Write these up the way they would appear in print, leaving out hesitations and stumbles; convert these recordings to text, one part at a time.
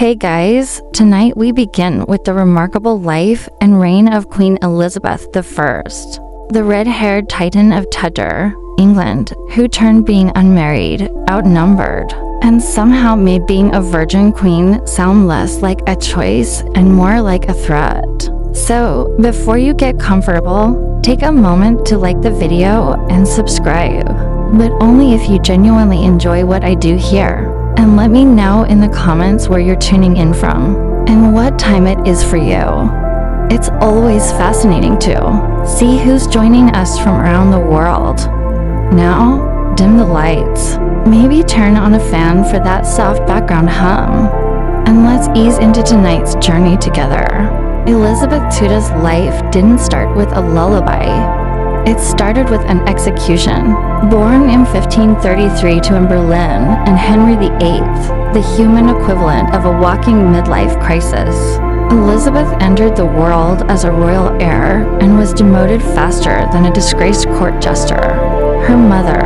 Hey guys, tonight we begin with the remarkable life and reign of Queen Elizabeth I, the red-haired Titan of Tudor, England, who turned being unmarried, outnumbered, and somehow made being a virgin queen sound less like a choice and more like a threat. So, before you get comfortable, take a moment to like the video and subscribe, but only if you genuinely enjoy what I do here. And let me know in the comments where you're tuning in from and what time it is for you. It's always fascinating to see who's joining us from around the world. Now, dim the lights. Maybe turn on a fan for that soft background hum. And let's ease into tonight's journey together. Elizabeth II's life didn't start with a lullaby. It started with an execution. Born in 1533 to Berlin and Henry VIII, the human equivalent of a walking midlife crisis, Elizabeth entered the world as a royal heir and was demoted faster than a disgraced court jester. Her mother,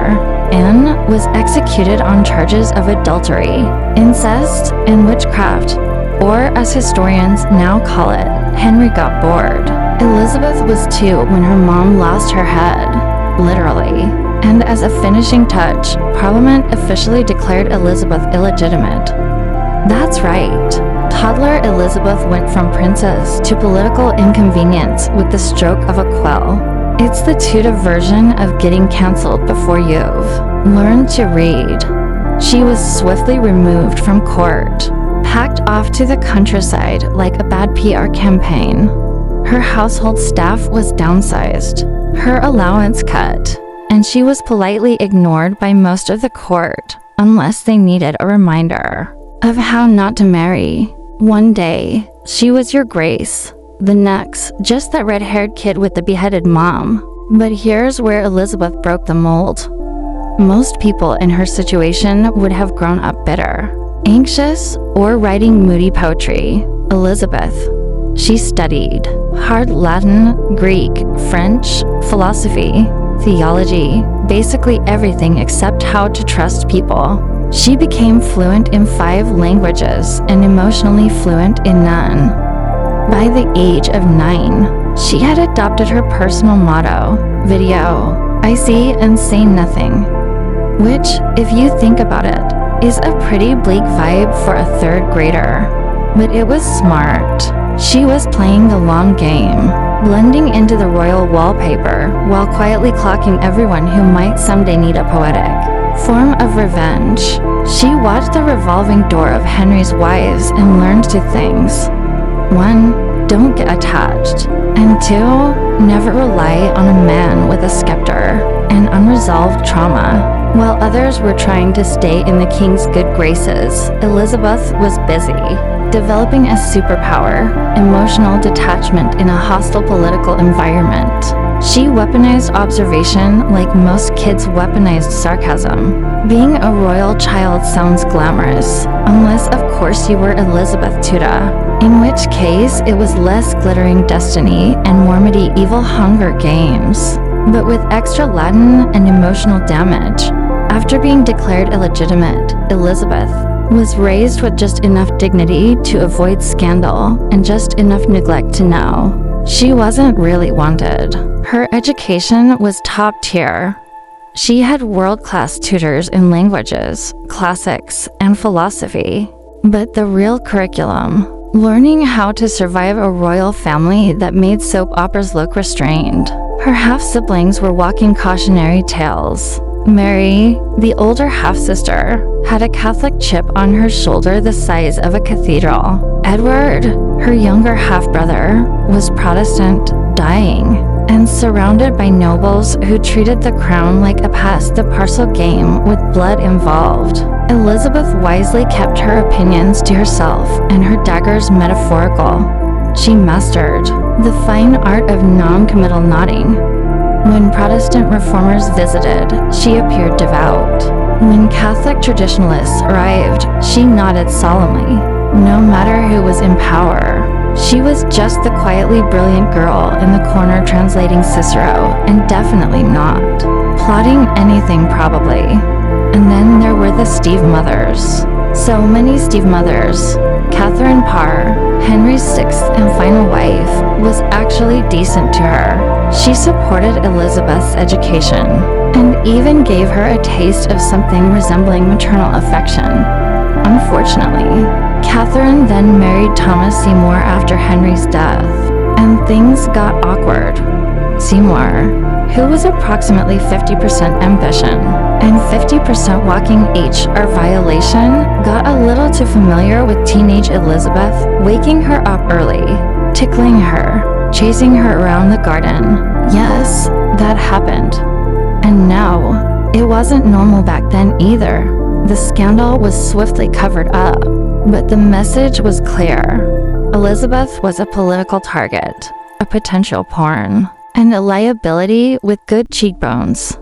Anne, was executed on charges of adultery, incest, and witchcraft, or as historians now call it, Henry got bored. Elizabeth was 2 when her mom lost her head, literally. And as a finishing touch, Parliament officially declared Elizabeth illegitimate. That's right. Toddler Elizabeth went from princess to political inconvenience with the stroke of a quill. It's the Tudor version of getting cancelled before you've learned to read. She was swiftly removed from court, packed off to the countryside like a bad PR campaign. Her household staff was downsized, her allowance cut, and she was politely ignored by most of the court unless they needed a reminder of how not to marry. One day, she was your grace. The next, just that red-haired kid with the beheaded mom. But here's where Elizabeth broke the mold. Most people in her situation would have grown up bitter, anxious, or writing moody poetry. Elizabeth, she studied hard Latin, Greek, French, philosophy, theology, basically everything except how to trust people. She became fluent in 5 languages and emotionally fluent in none. By the age of 9, she had adopted her personal motto, video, I see and say nothing, which, if you think about it, is a pretty bleak vibe for a 3rd grader. But it was smart. She was playing the long game, blending into the royal wallpaper while quietly clocking everyone who might someday need a poetic form of revenge. She watched the revolving door of Henry's wives and learned 2 things. 1, don't get attached. And 2, never rely on a man with a scepter and unresolved trauma. While others were trying to stay in the king's good graces, Elizabeth was busy developing a superpower, emotional detachment in a hostile political environment. She weaponized observation like most kids weaponized sarcasm. Being a royal child sounds glamorous, unless of course you were Elizabeth Tudor, in which case it was less glittering destiny and more medieval Hunger Games, but with extra Latin and emotional damage. After being declared illegitimate, Elizabeth was raised with just enough dignity to avoid scandal and just enough neglect to know she wasn't really wanted. Her education was top tier. She had world-class tutors in languages, classics, and philosophy. But the real curriculum, learning how to survive a royal family that made soap operas look restrained. Her half-siblings were walking cautionary tales. Mary, the older half-sister, had a Catholic chip on her shoulder the size of a cathedral. Edward, her younger half-brother, was Protestant, dying, and surrounded by nobles who treated the crown like a pass-the-parcel game with blood involved. Elizabeth wisely kept her opinions to herself and her daggers metaphorical. She mastered the fine art of non-committal nodding. When Protestant reformers visited, she appeared devout. When Catholic traditionalists arrived, she nodded solemnly, no matter who was in power. She was just the quietly brilliant girl in the corner translating Cicero, and definitely not plotting anything probably. And then there were the Steve mothers. So many Steve mothers, Catholic par, Henry's sixth and final wife was actually decent to her. She supported Elizabeth's education and even gave her a taste of something resembling maternal affection. Unfortunately, Catherine then married Thomas Seymour after Henry's death, and things got awkward. Seymour, who was approximately 50% ambition and 50% walking HR violation, got a little too familiar with teenage Elizabeth, waking her up early, tickling her, chasing her around the garden. Yes, that happened. And no, it wasn't normal back then either. The scandal was swiftly covered up, but the message was clear. Elizabeth was a political target, a potential pawn, and a liability with good cheekbones.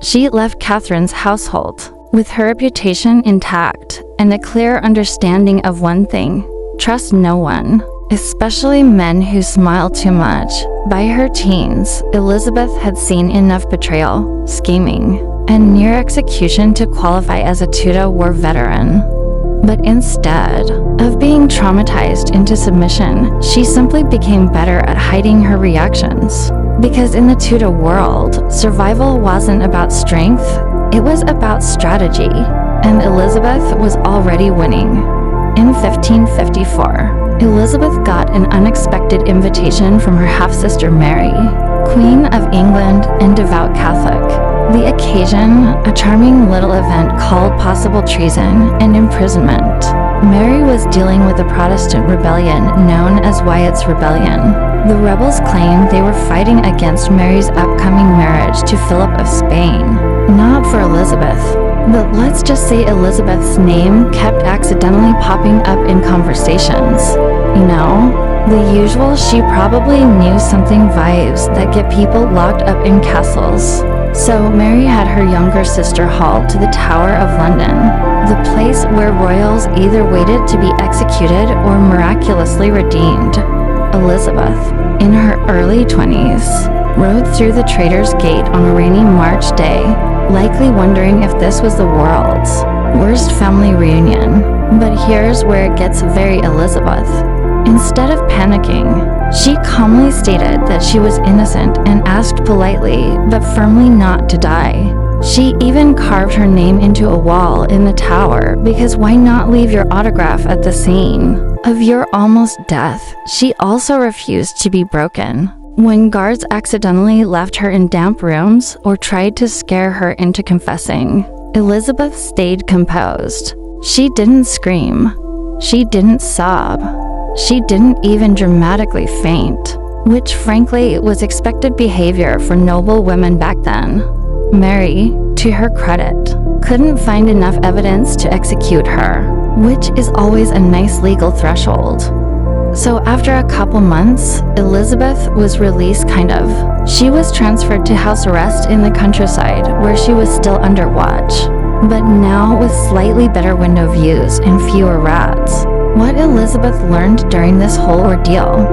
She left Catherine's household with her reputation intact and a clear understanding of one thing: trust no one, especially men who smile too much. By her teens, Elizabeth had seen enough betrayal, scheming, and near execution to qualify as a Tudor war veteran. But instead of being traumatized into submission, she simply became better at hiding her reactions. Because in the Tudor world, survival wasn't about strength, it was about strategy, and Elizabeth was already winning. In 1554, Elizabeth got an unexpected invitation from her half-sister Mary, Queen of England and devout Catholic. The occasion, a charming little event called possible treason and imprisonment. Mary was dealing with a Protestant rebellion known as Wyatt's Rebellion. The rebels claimed they were fighting against Mary's upcoming marriage to Philip of Spain, not for Elizabeth. But let's just say Elizabeth's name kept accidentally popping up in conversations. You know, the usual she probably knew something vibes that get people locked up in castles. So Mary had her younger sister hauled to the Tower of London, the place where royals either waited to be executed or miraculously redeemed. Elizabeth, in her early 20s, rode through the Traitor's Gate on a rainy March day, likely wondering if this was the world's worst family reunion. But here's where it gets very Elizabeth. Instead of panicking, she calmly stated that she was innocent and asked politely, but firmly not to die. She even carved her name into a wall in the tower, because why not leave your autograph at the scene of your almost death? She also refused to be broken. When guards accidentally left her in damp rooms or tried to scare her into confessing, Elizabeth stayed composed. She didn't scream. She didn't sob. She didn't even dramatically faint, which frankly was expected behavior for noble women back then. Mary, to her credit, couldn't find enough evidence to execute her, which is always a nice legal threshold. So after a couple months, Elizabeth was released kind of. She was transferred to house arrest in the countryside where she was still under watch, but now with slightly better window views and fewer rats. What Elizabeth learned during this whole ordeal: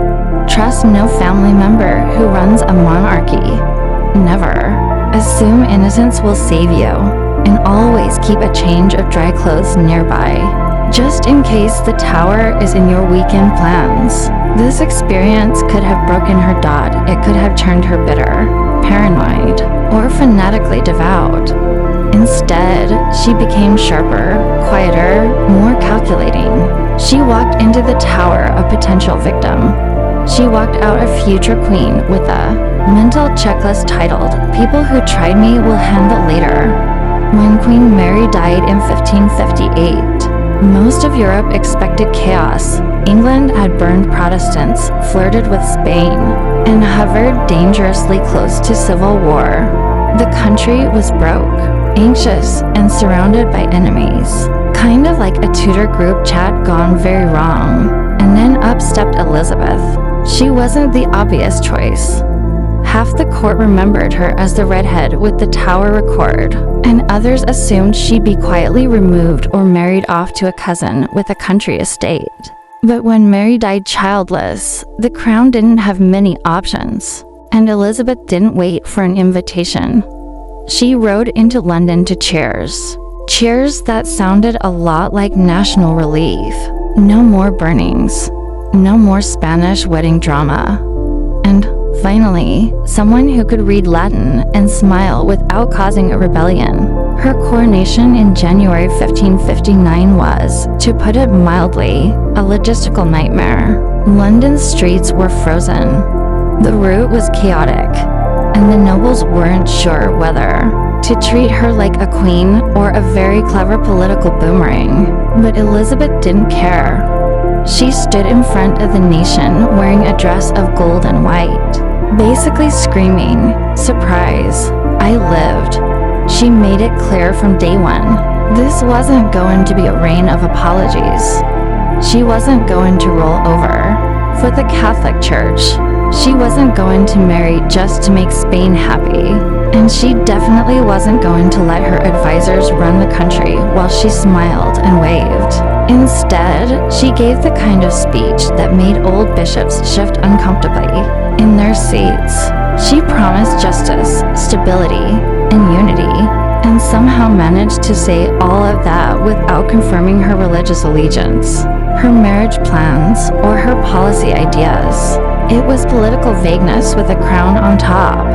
trust no family member who runs a monarchy. Never. Assume innocence will save you, and always keep a change of dry clothes nearby, just in case the tower is in your weekend plans. This experience could have broken her dot. It could have turned her bitter, paranoid, or fanatically devout. Instead, she became sharper, quieter, more calculating. She walked into the tower a potential victim. She walked out a future queen with a mental checklist titled, "People who tried me will handle later." When Queen Mary died in 1558, most of Europe expected chaos. England had burned Protestants, flirted with Spain, and hovered dangerously close to civil war. The country was broke, anxious, and surrounded by enemies. Kind of like a Tudor group chat gone very wrong. And then up stepped Elizabeth. She wasn't the obvious choice. Half the court remembered her as the redhead with the tower record, and others assumed she'd be quietly removed or married off to a cousin with a country estate. But when Mary died childless, the crown didn't have many options, and Elizabeth didn't wait for an invitation. She rode into London to cheers. Cheers that sounded a lot like national relief. No more burnings. No more Spanish wedding drama. And finally, someone who could read Latin and smile without causing a rebellion. Her coronation in January 1559 was, to put it mildly, a logistical nightmare. London's streets were frozen. The route was chaotic, and the nobles weren't sure whether to treat her like a queen or a very clever political boomerang. But Elizabeth didn't care. She stood in front of the nation wearing a dress of gold and white, basically screaming, "Surprise, I lived." She made it clear from day one, this wasn't going to be a reign of apologies. She wasn't going to roll over for the Catholic Church. She wasn't going to marry just to make Spain happy. And she definitely wasn't going to let her advisors run the country while she smiled and waved. Instead, she gave the kind of speech that made old bishops shift uncomfortably in their seats. She promised justice, stability, and unity, and somehow managed to say all of that without confirming her religious allegiance, her marriage plans, or her policy ideas. It was political vagueness with a crown on top.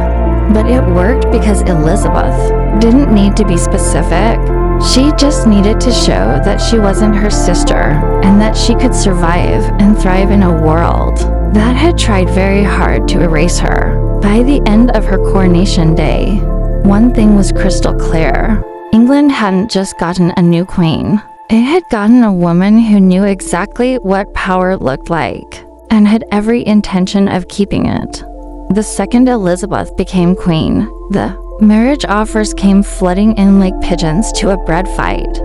But it worked because Elizabeth didn't need to be specific. She just needed to show that she wasn't her sister and that she could survive and thrive in a world that had tried very hard to erase her. By the end of her coronation day, one thing was crystal clear. England hadn't just gotten a new queen. It had gotten a woman who knew exactly what power looked like and had every intention of keeping it. The second Elizabeth became queen, the marriage offers came flooding in like pigeons to a bread fight.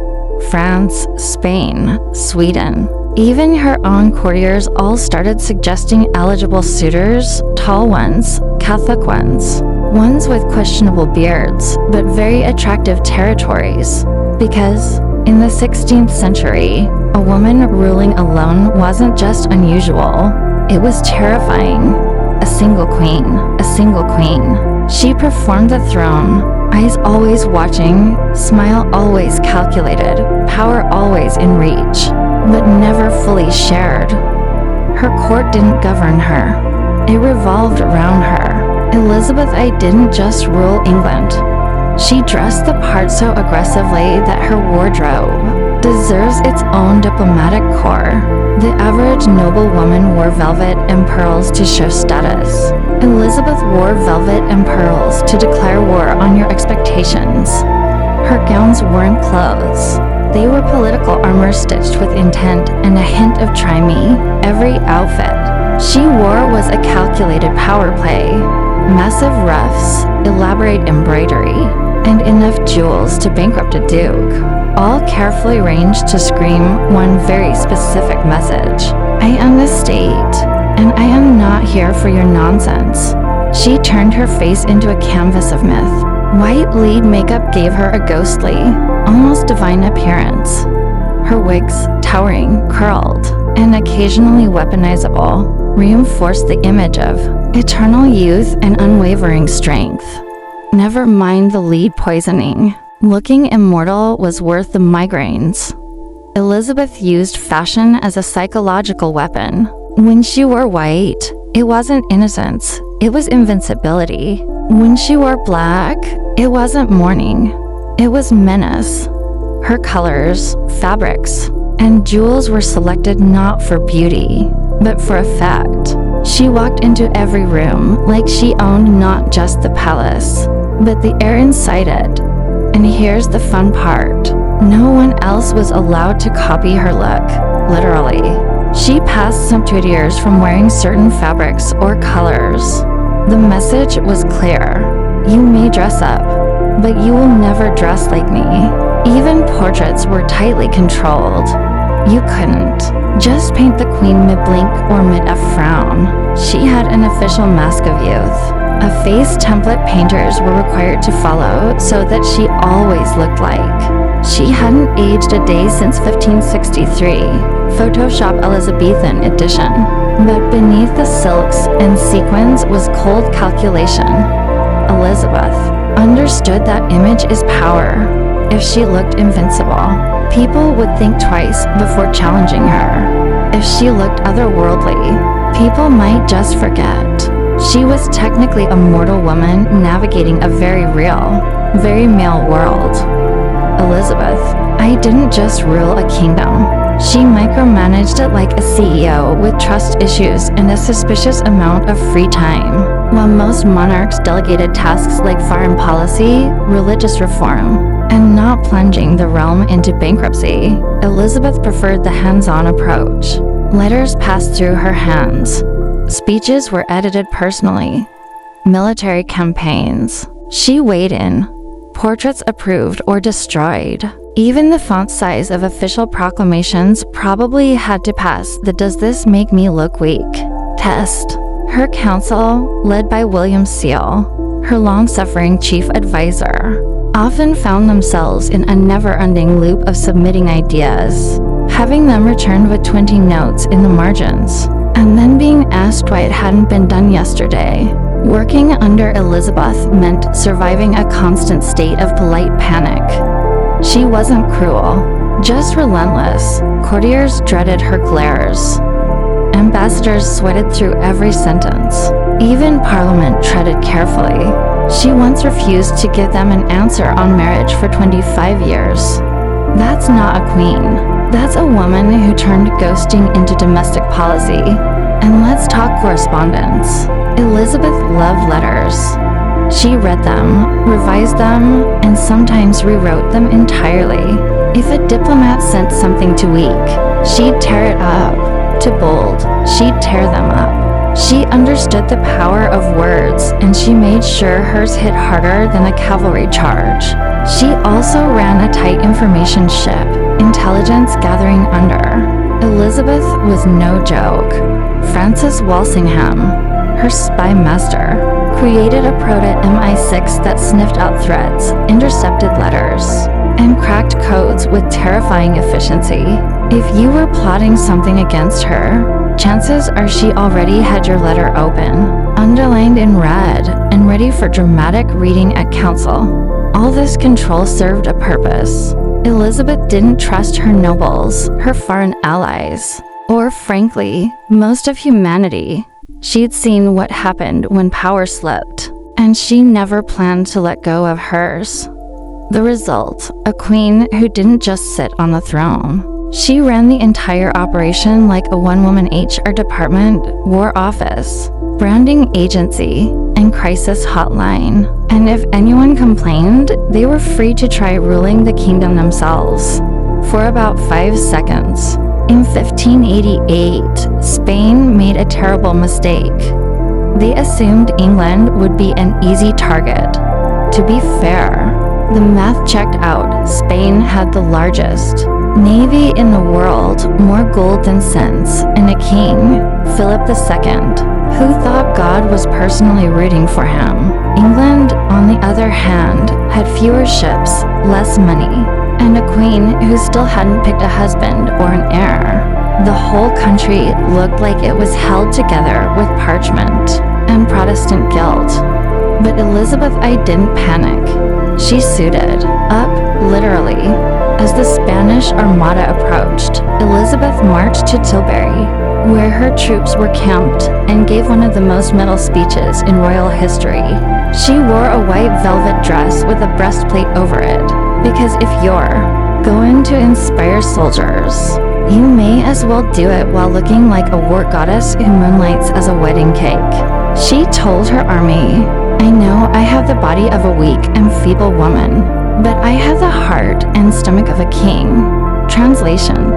France, Spain, Sweden. Even her own courtiers all started suggesting eligible suitors, tall ones, Catholic ones with questionable beards, but very attractive territories. Because in the 16th century, a woman ruling alone wasn't just unusual, it was terrifying. A single queen. She performed the throne, eyes always watching, smile always calculated, power always in reach, but never fully shared. Her court didn't govern her. It revolved around her. Elizabeth I didn't just rule England. She dressed the part so aggressively that her wardrobe deserves its own diplomatic corps. The average noble woman wore velvet and pearls to show status. Elizabeth wore velvet and pearls to declare war on your expectations. Her gowns weren't clothes. They were political armor stitched with intent and a hint of try me. Every outfit she wore was a calculated power play. Massive ruffs, elaborate embroidery, and enough jewels to bankrupt a duke. All carefully arranged to scream one very specific message. I am the state, and I am not here for your nonsense. She turned her face into a canvas of myth. White lead makeup gave her a ghostly, almost divine appearance. Her wigs, towering, curled, and occasionally weaponizable, reinforced the image of eternal youth and unwavering strength. Never mind the lead poisoning. Looking immortal was worth the migraines. Elizabeth used fashion as a psychological weapon. When she wore white, it wasn't innocence, it was invincibility. When she wore black, it wasn't mourning, it was menace. Her colors, fabrics, and jewels were selected not for beauty, but for effect. She walked into every room like she owned not just the palace, but the air inside it. And here's the fun part. No one else was allowed to copy her look, literally. She passed some years from wearing certain fabrics or colors. The message was clear. You may dress up, but you will never dress like me. Even portraits were tightly controlled. You couldn't just paint the queen mid-blink or mid-frown. She had an official mask of youth. A face template painters were required to follow so that she always looked like she hadn't aged a day since 1563, Photoshop Elizabethan edition. But beneath the silks and sequins was cold calculation. Elizabeth understood that image is power. If she looked invincible, People would think twice before challenging her. If she looked otherworldly, people might just forget. She was technically a mortal woman navigating a very real, very male world. Elizabeth, I didn't just rule a kingdom. She micromanaged it like a CEO with trust issues and a suspicious amount of free time. While most monarchs delegated tasks like foreign policy, religious reform, and not plunging the realm into bankruptcy, Elizabeth preferred the hands-on approach. Letters passed through her hands. Speeches were edited personally. Military campaigns. She weighed in. Portraits approved or destroyed. Even the font size of official proclamations probably had to pass the "does this make me look weak?" test. Her council, led by William Seal, her long-suffering chief advisor, often found themselves in a never-ending loop of submitting ideas, having them returned with 20 notes in the margins, and then being asked why it hadn't been done yesterday. Working under Elizabeth meant surviving a constant state of polite panic. She wasn't cruel, just relentless. Courtiers dreaded her glares. Ambassadors sweated through every sentence. Even Parliament treaded carefully. She once refused to give them an answer on marriage for 25 years. That's not a queen. That's a woman who turned ghosting into domestic policy. And let's talk correspondence. Elizabeth loved letters. She read them, revised them, and sometimes rewrote them entirely. If a diplomat sent something to weak, she'd tear it up. To bold, she'd tear them up. She understood the power of words, and she made sure hers hit harder than a cavalry charge. She also ran a tight information ship, intelligence gathering under. Elizabeth was no joke. Francis Walsingham, her spy master, created a proto-MI6 that sniffed out threats, intercepted letters, and cracked codes with terrifying efficiency. If you were plotting something against her, chances are she already had your letter open, underlined in red, and ready for dramatic reading at council. All this control served a purpose. Elizabeth didn't trust her nobles, her foreign allies, or frankly, most of humanity. She'd seen what happened when power slipped, and she never planned to let go of hers. The result, a queen who didn't just sit on the throne. She ran the entire operation like a one-woman HR department, war office, branding agency, and crisis hotline. And if anyone complained, they were free to try ruling the kingdom themselves. For about 5 seconds. In 1588, Spain made a terrible mistake. They assumed England would be an easy target. To be fair, the math checked out. Spain had the largest navy in the world, more gold than sense, and a king, Philip II, who thought God was personally rooting for him. England, on the other hand, had fewer ships, less money, and a queen who still hadn't picked a husband or an heir. The whole country looked like it was held together with parchment and Protestant guilt. But Elizabeth I didn't panic. She suited up, literally. As the Spanish Armada approached, Elizabeth marched to Tilbury, where her troops were camped, and gave one of the most metal speeches in royal history. She wore a white velvet dress with a breastplate over it, because if you're going to inspire soldiers, you may as well do it while looking like a war goddess who moonlights as a wedding cake. She told her army, "I know I have the body of a weak and feeble woman, but I have the heart and stomach of a king." Translation: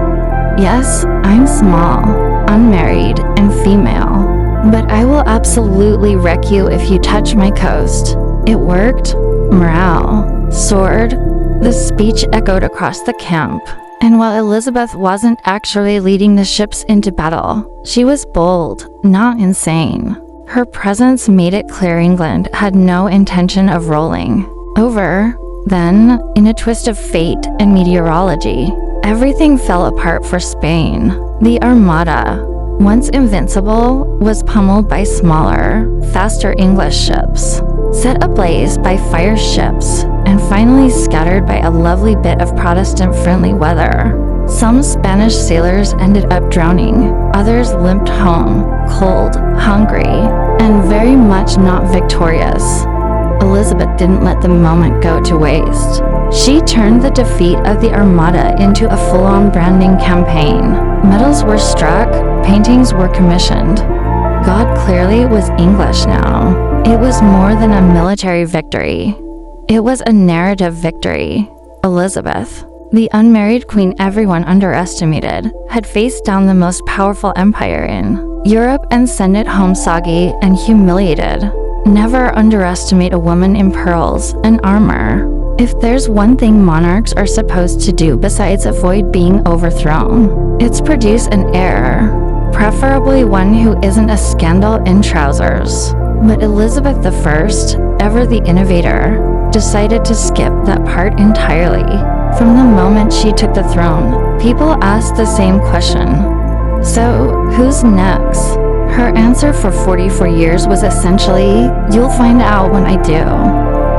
yes, I'm small, unmarried, and female, but I will absolutely wreck you if you touch my coast. It worked. Morale soared. The speech echoed across the camp, and while Elizabeth wasn't actually leading the ships into battle, she was bold, not insane. Her presence made it clear England had no intention of rolling over. Then, in a twist of fate and meteorology, everything fell apart for Spain. The Armada, once invincible, was pummeled by smaller, faster English ships. set ablaze by fire ships, and finally scattered by a lovely bit of Protestant-friendly weather. Some Spanish sailors ended up drowning, others limped home, cold, hungry, and very much not victorious. Elizabeth didn't let the moment go to waste. She turned the defeat of the Armada into a full-on branding campaign. Medals were struck, paintings were commissioned. God clearly was English now. It was more than a military victory. It was a narrative victory. Elizabeth, the unmarried queen everyone underestimated, had faced down the most powerful empire in Europe and sent it home soggy and humiliated. Never underestimate a woman in pearls and armor. If there's one thing monarchs are supposed to do besides avoid being overthrown, it's produce an heir, preferably one who isn't a scandal in trousers. But Elizabeth I, ever the innovator, decided to skip that part entirely. From the moment she took the throne, people asked the same question. So, who's next? Her answer for 44 years was essentially, "You'll find out when I do."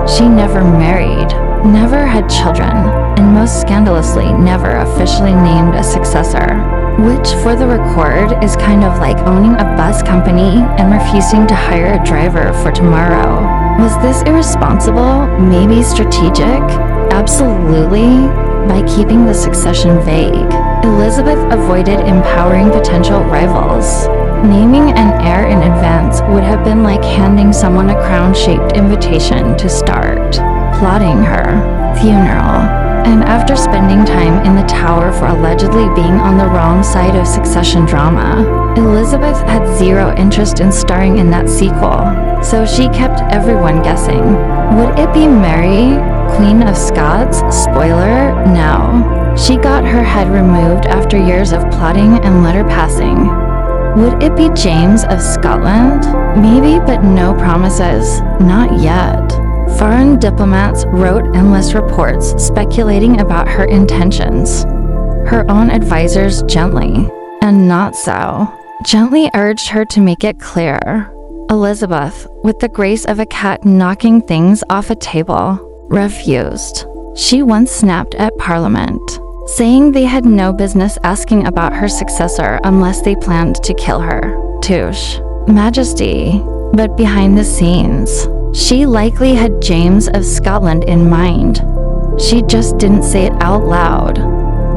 She never married, never had children, and most scandalously never officially named a successor. Which, for the record, is kind of like owning a bus company and refusing to hire a driver for tomorrow. Was this irresponsible? Maybe strategic? Absolutely. By keeping the succession vague, Elizabeth avoided empowering potential rivals. Naming an heir in advance would have been like handing someone a crown-shaped invitation to start plotting her funeral. And after spending time in the Tower for allegedly being on the wrong side of succession drama, Elizabeth had zero interest in starring in that sequel, so she kept everyone guessing. Would it be Mary, Queen of Scots? Spoiler, no. She got her head removed after years of plotting and letter passing. Would it be James of Scotland? Maybe, but no promises. Not yet. Foreign diplomats wrote endless reports speculating about her intentions. Her own advisors gently, and not so, gently urged her to make it clear. Elizabeth, with the grace of a cat knocking things off a table, refused. She once snapped at Parliament, saying they had no business asking about her successor unless they planned to kill her. Touche. Majesty. But behind the scenes, she likely had James of Scotland in mind. She just didn't say it out loud,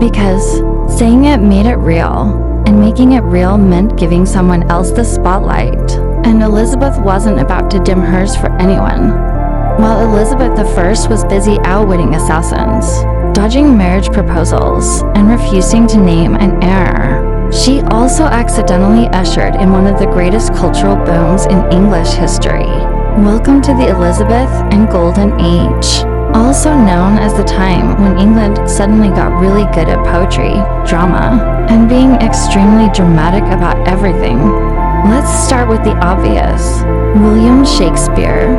because saying it made it real, and making it real meant giving someone else the spotlight. And Elizabeth wasn't about to dim hers for anyone. While Elizabeth I was busy outwitting assassins, dodging marriage proposals, and refusing to name an heir, she also accidentally ushered in one of the greatest cultural booms in English history. Welcome to the Elizabeth and Golden Age, also known as the time when England suddenly got really good at poetry, drama, and being extremely dramatic about everything. Let's start with the obvious. William Shakespeare,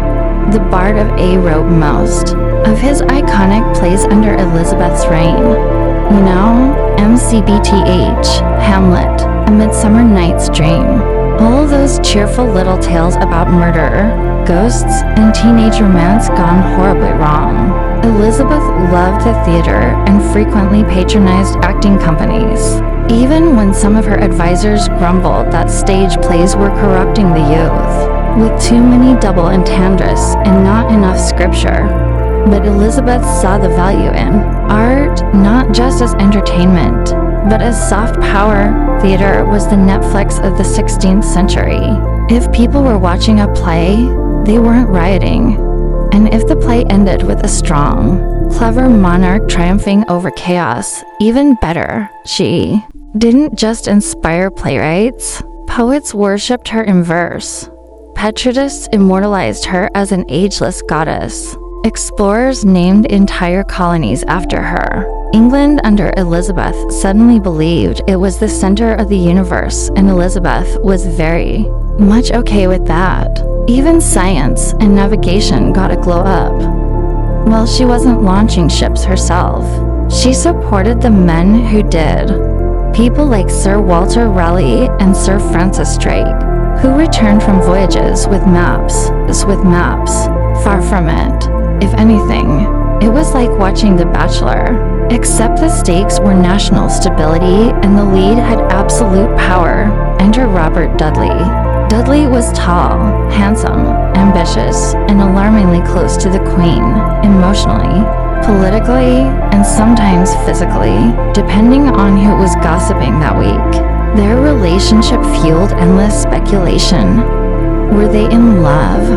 the Bard of A, wrote most of his iconic plays under Elizabeth's reign. You know, MCBTH, Hamlet, A Midsummer Night's Dream. All those cheerful little tales about murder, ghosts, and teenage romance gone horribly wrong. Elizabeth loved the theater and frequently patronized acting companies, even when some of her advisors grumbled that stage plays were corrupting the youth, with too many double entendres and not enough scripture. But Elizabeth saw the value in art, not just as entertainment, but as soft power. Theater was the Netflix of the 16th century. If people were watching a play, they weren't rioting. And if the play ended with a strong, clever monarch triumphing over chaos, even better. She didn't just inspire playwrights. Poets worshipped her in verse. Petrarchists immortalized her as an ageless goddess. Explorers named entire colonies after her. England under Elizabeth suddenly believed it was the center of the universe, and Elizabeth was very much okay with that. Even science and navigation got a glow up. While she wasn't launching ships herself, she supported the men who did. People like Sir Walter Raleigh and Sir Francis Drake, who returned from voyages with maps. Far from it. If anything, it was like watching The Bachelor, except the stakes were national stability and the lead had absolute power. Enter Robert Dudley. Dudley was tall, handsome, ambitious, and alarmingly close to the Queen, emotionally, politically, and sometimes physically, depending on who was gossiping that week. Their relationship fueled endless speculation. Were they in love?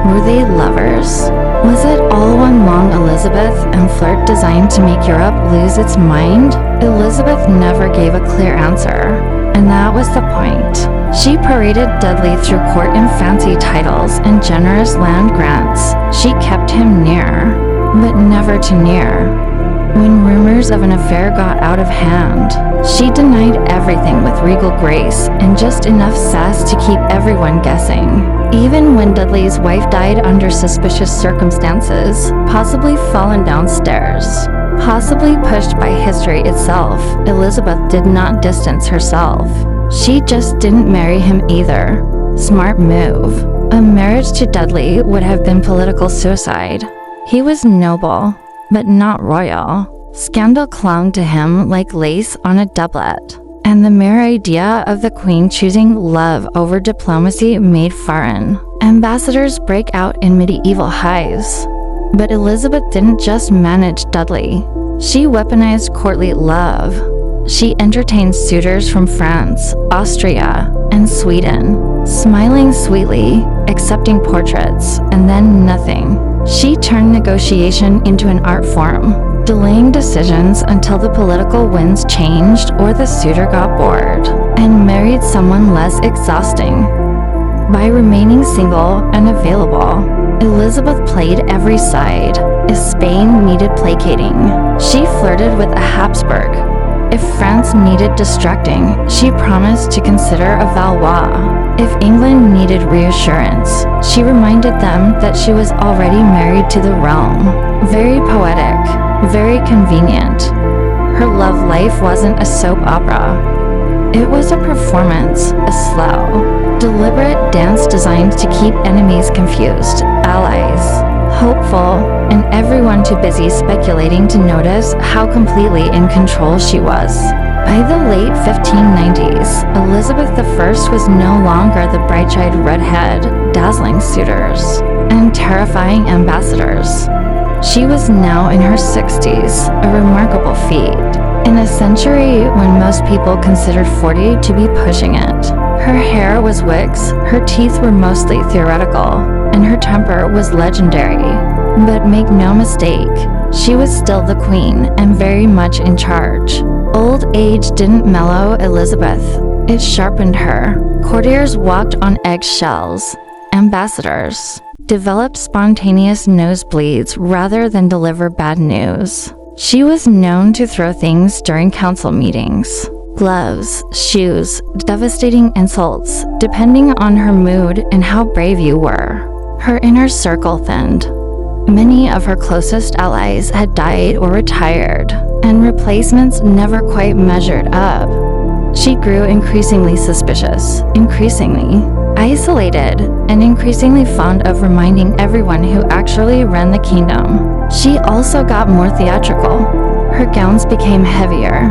Were they lovers? Was it all one long Elizabeth and flirt designed to make Europe lose its mind? Elizabeth never gave a clear answer, and that was the point. She paraded Dudley through court in fancy titles and generous land grants. She kept him near, but never too near. When rumors of an affair got out of hand, she denied everything with regal grace and just enough sass to keep everyone guessing. Even when Dudley's wife died under suspicious circumstances, possibly fallen downstairs, possibly pushed by history itself, Elizabeth did not distance herself. She just didn't marry him either. Smart move. A marriage to Dudley would have been political suicide. He was noble, but not royal. Scandal clung to him like lace on a doublet, and the mere idea of the Queen choosing love over diplomacy made foreign ambassadors break out in medieval hives. But Elizabeth didn't just manage Dudley. She weaponized courtly love. She entertained suitors from France, Austria, and Sweden, smiling sweetly, accepting portraits, and then nothing. She turned negotiation into an art form, delaying decisions until the political winds changed or the suitor got bored, and married someone less exhausting. By remaining single and available, Elizabeth played every side. If Spain needed placating, she flirted with a Habsburg. If France needed distracting, she promised to consider a Valois. If England needed reassurance, she reminded them that she was already married to the realm. Very poetic, very convenient. Her love life wasn't a soap opera. It was a performance, a slow, deliberate dance designed to keep enemies confused, allies hopeful, and everyone too busy speculating to notice how completely in control she was. By the late 1590s, Elizabeth I was no longer the bright-eyed redhead, dazzling suitors, and terrifying ambassadors. She was now in her 60s, a remarkable feat, in a century when most people considered 40 to be pushing it. Her hair was wigs, her teeth were mostly theoretical, and her temper was legendary. But make no mistake, she was still the Queen and very much in charge. Old age didn't mellow Elizabeth, it sharpened her. Courtiers walked on eggshells. Ambassadors developed spontaneous nosebleeds rather than deliver bad news. She was known to throw things during council meetings. Gloves, shoes, devastating insults, depending on her mood and how brave you were. Her inner circle thinned. Many of her closest allies had died or retired, and replacements never quite measured up. She grew increasingly suspicious, increasingly isolated, and increasingly fond of reminding everyone who actually ran the kingdom. She also got more theatrical. Her gowns became heavier,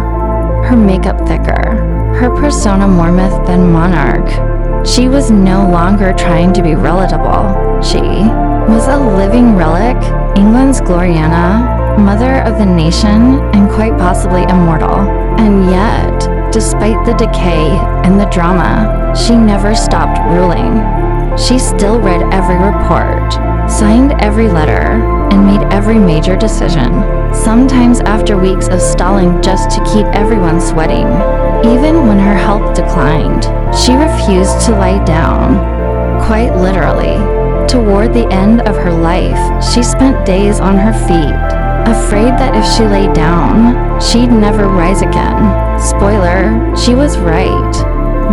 her makeup thicker, her persona more myth than monarch. She was no longer trying to be relatable. She was a living relic, England's Gloriana, mother of the nation, and quite possibly immortal. And yet, despite the decay and the drama, she never stopped ruling. She still read every report, signed every letter, and made every major decision, sometimes after weeks of stalling just to keep everyone sweating. Even when her health declined, she refused to lie down, quite literally. Toward the end of her life, she spent days on her feet, afraid that if she lay down, she'd never rise again. Spoiler, she was right.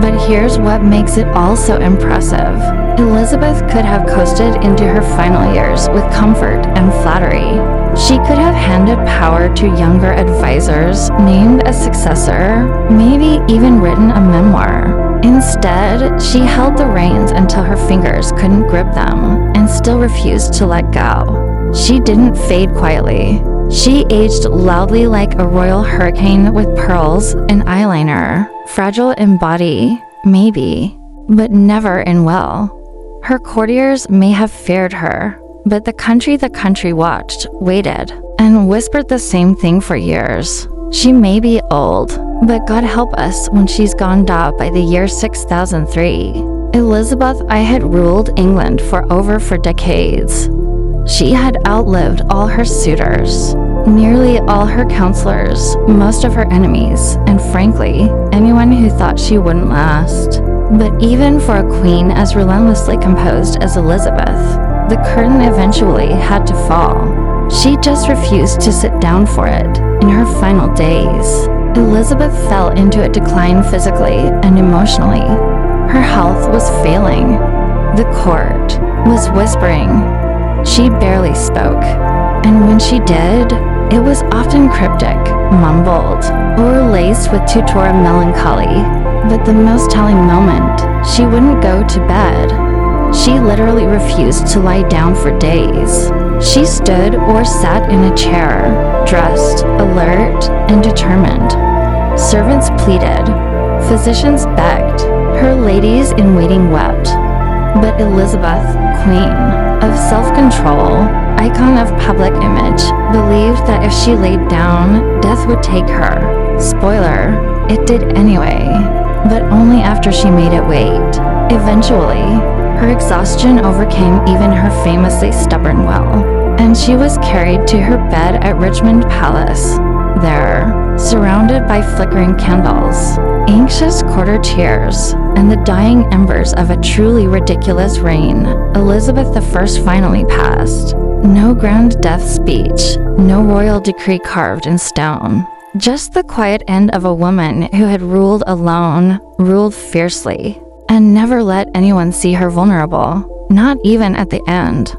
But here's what makes it all so impressive. Elizabeth could have coasted into her final years with comfort and flattery. She could have handed power to younger advisors, named a successor, maybe even written a memoir. Instead, she held the reins until her fingers couldn't grip them and still refused to let go. She didn't fade quietly. She aged loudly like a royal hurricane with pearls and eyeliner, fragile in body, maybe, but never in will. Her courtiers may have feared her, but the country watched, waited, and whispered the same thing for years. She may be old, but God help us when she's gone da by the year 6003. Elizabeth I had ruled England for decades. She had outlived all her suitors, nearly all her counselors, most of her enemies, and frankly, anyone who thought she wouldn't last. But even for a queen as relentlessly composed as Elizabeth, the curtain eventually had to fall. She just refused to sit down for it in her final days. Elizabeth fell into a decline physically and emotionally. Her health was failing. The court was whispering. She barely spoke, and when she did, it was often cryptic, mumbled, or laced with tutorial melancholy. But the most telling moment, she wouldn't go to bed. She literally refused to lie down for days. She stood or sat in a chair, dressed, alert, and determined. Servants pleaded. Physicians begged. Her ladies in waiting wept. But Elizabeth, queen of self-control, icon of public image, believed that if she laid down, death would take her. Spoiler, it did anyway, but only after she made it wait. Eventually, her exhaustion overcame even her famously stubborn will, and she was carried to her bed at Richmond Palace. There, surrounded by flickering candles, anxious courtiers, and the dying embers of a truly ridiculous reign, Elizabeth I finally passed. No grand death speech, no royal decree carved in stone. Just the quiet end of a woman who had ruled alone, ruled fiercely, and never let anyone see her vulnerable, not even at the end.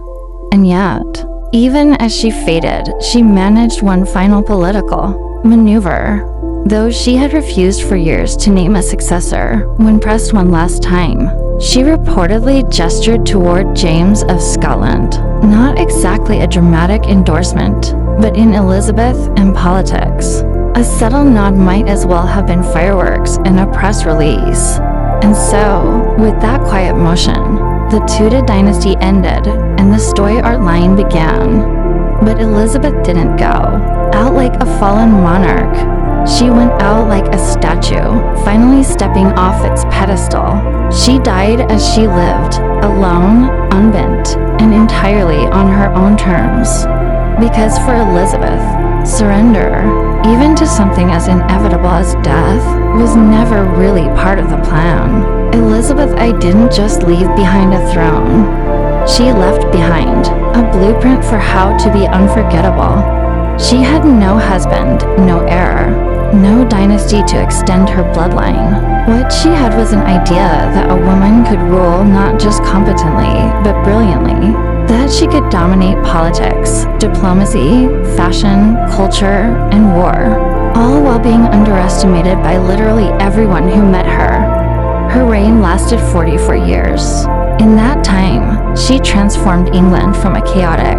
And yet, even as she faded, she managed one final political maneuver. Though she had refused for years to name a successor, when pressed one last time, she reportedly gestured toward James of Scotland. Not exactly a dramatic endorsement, but in Elizabeth and politics, a subtle nod might as well have been fireworks and a press release. And so, with that quiet motion, the Tudor dynasty ended and the story art line began. But Elizabeth didn't go out like a fallen monarch. She went out like a statue, finally stepping off its pedestal. She died as she lived, alone, unbent, and entirely on her own terms. Because for Elizabeth, surrender, even to something as inevitable as death, was never really part of the plan. Elizabeth I didn't just leave behind a throne. She left behind a blueprint for how to be unforgettable. She had no husband, no heir, no dynasty to extend her bloodline. What she had was an idea that a woman could rule not just competently, but brilliantly. That she could dominate politics, diplomacy, fashion, culture, and war, all while being underestimated by literally everyone who met her. Her reign lasted 44 years. In that time, she transformed England from a chaotic,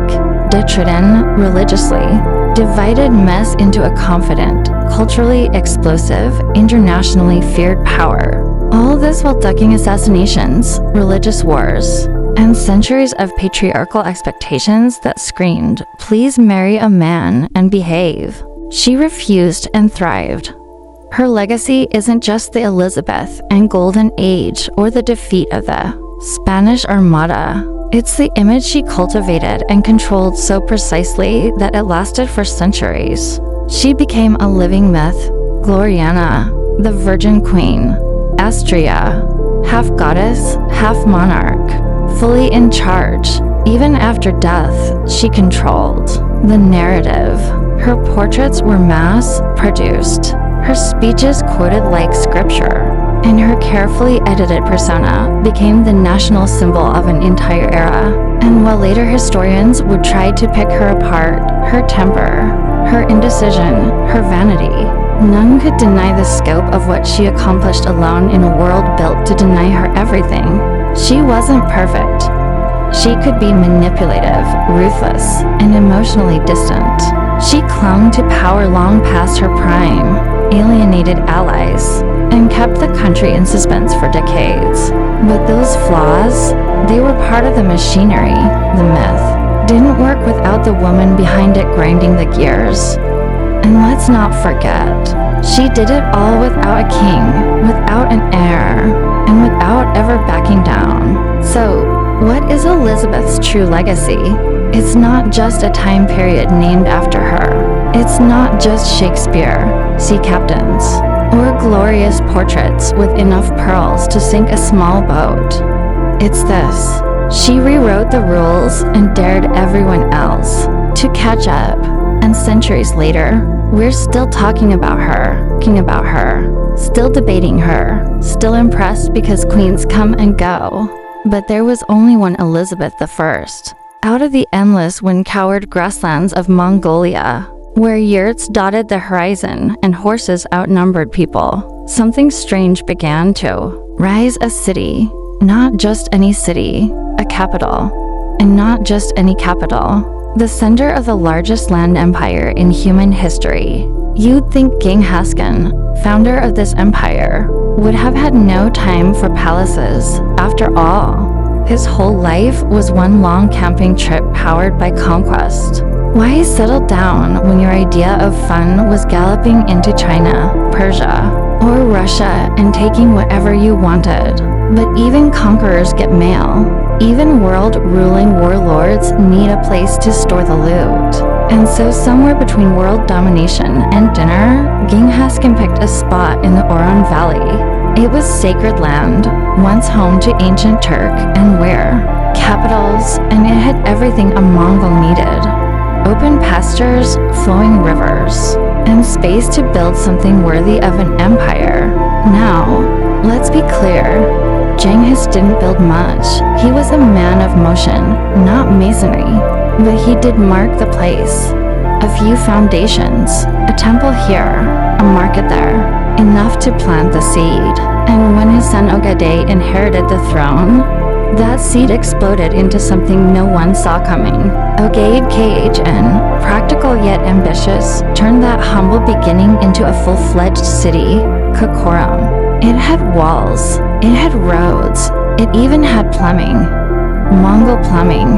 detritus religiously, divided mess into a confident, culturally explosive, internationally feared power. All this while ducking assassinations, religious wars, and centuries of patriarchal expectations that screamed, "Please marry a man and behave." She refused and thrived. Her legacy isn't just the Elizabeth and Golden Age or the defeat of the Spanish Armada. It's the image she cultivated and controlled so precisely that it lasted for centuries. She became a living myth, Gloriana, the Virgin Queen, Astrea, half goddess, half monarch, fully in charge. Even after death, she controlled the narrative. Her portraits were mass-produced, her speeches quoted like scripture, and her carefully edited persona became the national symbol of an entire era. And while later historians would try to pick her apart, her temper, her indecision, her vanity, None could deny the scope of what she accomplished alone in a world built to deny her everything. She wasn't perfect. She could be manipulative, ruthless, and emotionally distant. She clung to power long past her prime, alienated allies, and kept the country in suspense for decades. But those flaws, they were part of the machinery. The myth didn't work without the woman behind it grinding the gears. And let's not forget, she did it all without a king, without an heir, and without ever backing down. So, what is Elizabeth's true legacy? It's not just a time period named after her. It's not just Shakespeare, sea captains, or glorious portraits with enough pearls to sink a small boat. It's this. She rewrote the rules and dared everyone else to catch up. And centuries later, we're still talking about her, still debating her, still impressed because queens come and go. But there was only one Elizabeth I. Out of the endless wind-cowered grasslands of Mongolia, where yurts dotted the horizon and horses outnumbered people, something strange began to rise. A city, not just any city, a capital, and not just any capital. The center of the largest land empire in human history. You'd think Genghis Khan, founder of this empire, would have had no time for palaces. After all, his whole life was one long camping trip powered by conquest. Why settle down when your idea of fun was galloping into China, Persia, or Russia and taking whatever you wanted? But even conquerors get mail. Even world-ruling warlords need a place to store the loot. And so somewhere between world domination and dinner, Genghis Khan picked a spot in the Oron Valley. It was sacred land, once home to ancient Turk and Ware capitals, and it had everything a Mongol needed. Open pastures, flowing rivers, and space to build something worthy of an empire. Now, let's be clear. Genghis didn't build much. He was a man of motion, not masonry, but he did mark the place. A few foundations, a temple here, a market there, enough to plant the seed. And when his son Ogedei inherited the throne, that seed exploded into something no one saw coming. Ogedei Khan, practical yet ambitious, turned that humble beginning into a full-fledged city, Karakoram. It had walls, it had roads, it even had plumbing, Mongol plumbing,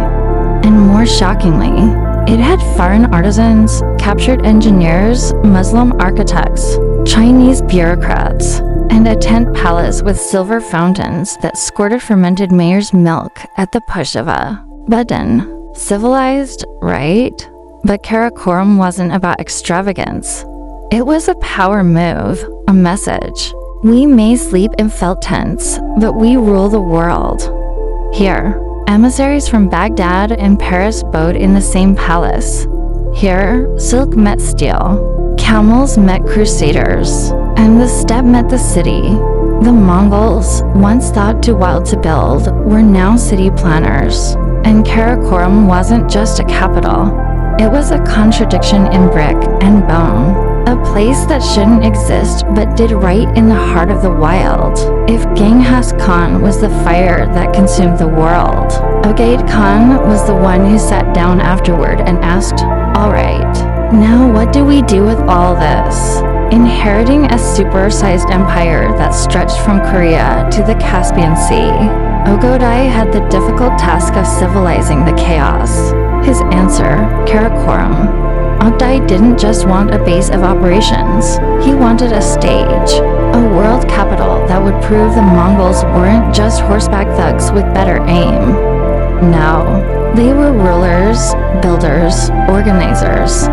and more shockingly, it had foreign artisans, captured engineers, Muslim architects, Chinese bureaucrats, and a tent palace with silver fountains that squirted fermented mare's milk at the push of a button. Civilized, right? But Karakoram wasn't about extravagance. It was a power move, a message. We may sleep in felt tents, but we rule the world. Here, emissaries from Baghdad and Paris bode in the same palace. Here, silk met steel, camels met crusaders, and the steppe met the city. The Mongols, once thought too wild to build, were now city planners. And Karakoram wasn't just a capital. It was a contradiction in brick and bone. A place that shouldn't exist but did right in the heart of the wild. If Genghis Khan was the fire that consumed the world, Ogedei Khan was the one who sat down afterward and asked, "All right, now what do we do with all this?" Inheriting a super-sized empire that stretched from Korea to the Caspian Sea, Ogedei had the difficult task of civilizing the chaos. His answer, Karakoram. Ogedei didn't just want a base of operations. He wanted a stage, a world capital that would prove the Mongols weren't just horseback thugs with better aim. No, they were rulers, builders, organizers.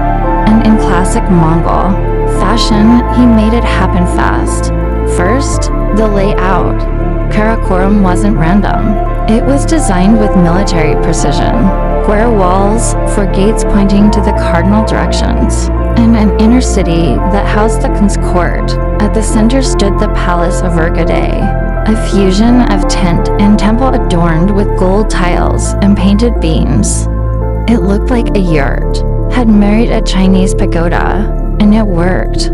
And in classic Mongol fashion, he made it happen fast. First, the layout. Karakoram wasn't random. It was designed with military precision. Square walls for gates pointing to the cardinal directions, and an inner city that housed the king's court. At the center stood the palace of Ogedei, a fusion of tent and temple adorned with gold tiles and painted beams. It looked like a yurt had married a Chinese pagoda, and it worked.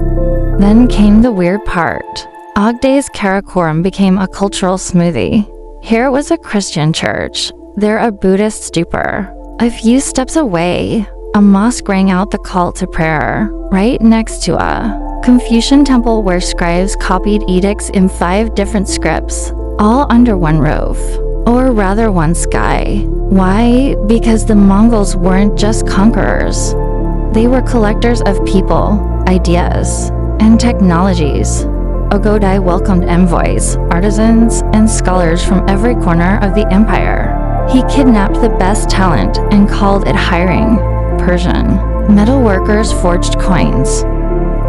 Then came the weird part. Ogday's Karakoram became a cultural smoothie. Here was a Christian church, there a Buddhist stupa. A few steps away, a mosque rang out the call to prayer, right next to a Confucian temple where scribes copied edicts in 5 different scripts, all under one roof, or rather one sky. Why? Because the Mongols weren't just conquerors. They were collectors of people, ideas, and technologies. Ogodai welcomed envoys, artisans, and scholars from every corner of the empire. He kidnapped the best talent and called it hiring. Persian metalworkers forged coins.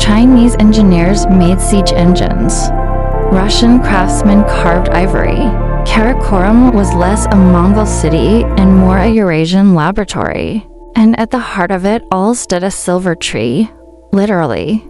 Chinese engineers made siege engines. Russian craftsmen carved ivory. Karakoram was less a Mongol city and more a Eurasian laboratory. And at the heart of it all stood a silver tree. Literally.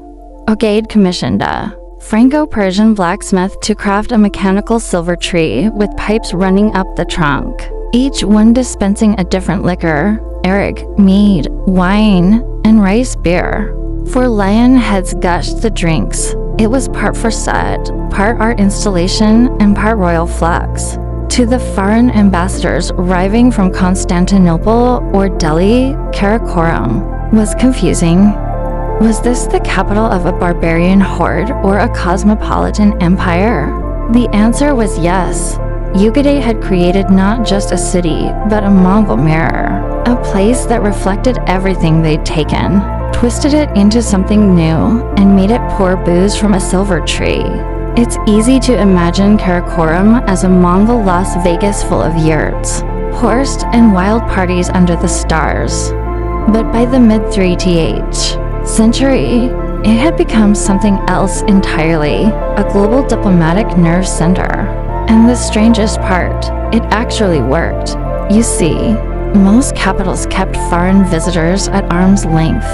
Ogade commissioned a Franco-Persian blacksmith to craft a mechanical silver tree with pipes running up the trunk, each one dispensing a different liquor, arrack, mead, wine, and rice beer. For lion heads gushed the drinks. It was part facade, part art installation, and part royal flags. To the foreign ambassadors arriving from Constantinople or Delhi, Karakoram was confusing. Was this the capital of a barbarian horde or a cosmopolitan empire? The answer was yes. Ugaday had created not just a city, but a Mongol mirror, a place that reflected everything they'd taken, twisted it into something new, and made it pour booze from a silver tree. It's easy to imagine Karakoram as a Mongol Las Vegas full of yurts, horsed, and wild parties under the stars. But by the mid-3th century, it had become something else entirely, a global diplomatic nerve center. And the strangest part, it actually worked. You see, most capitals kept foreign visitors at arm's length.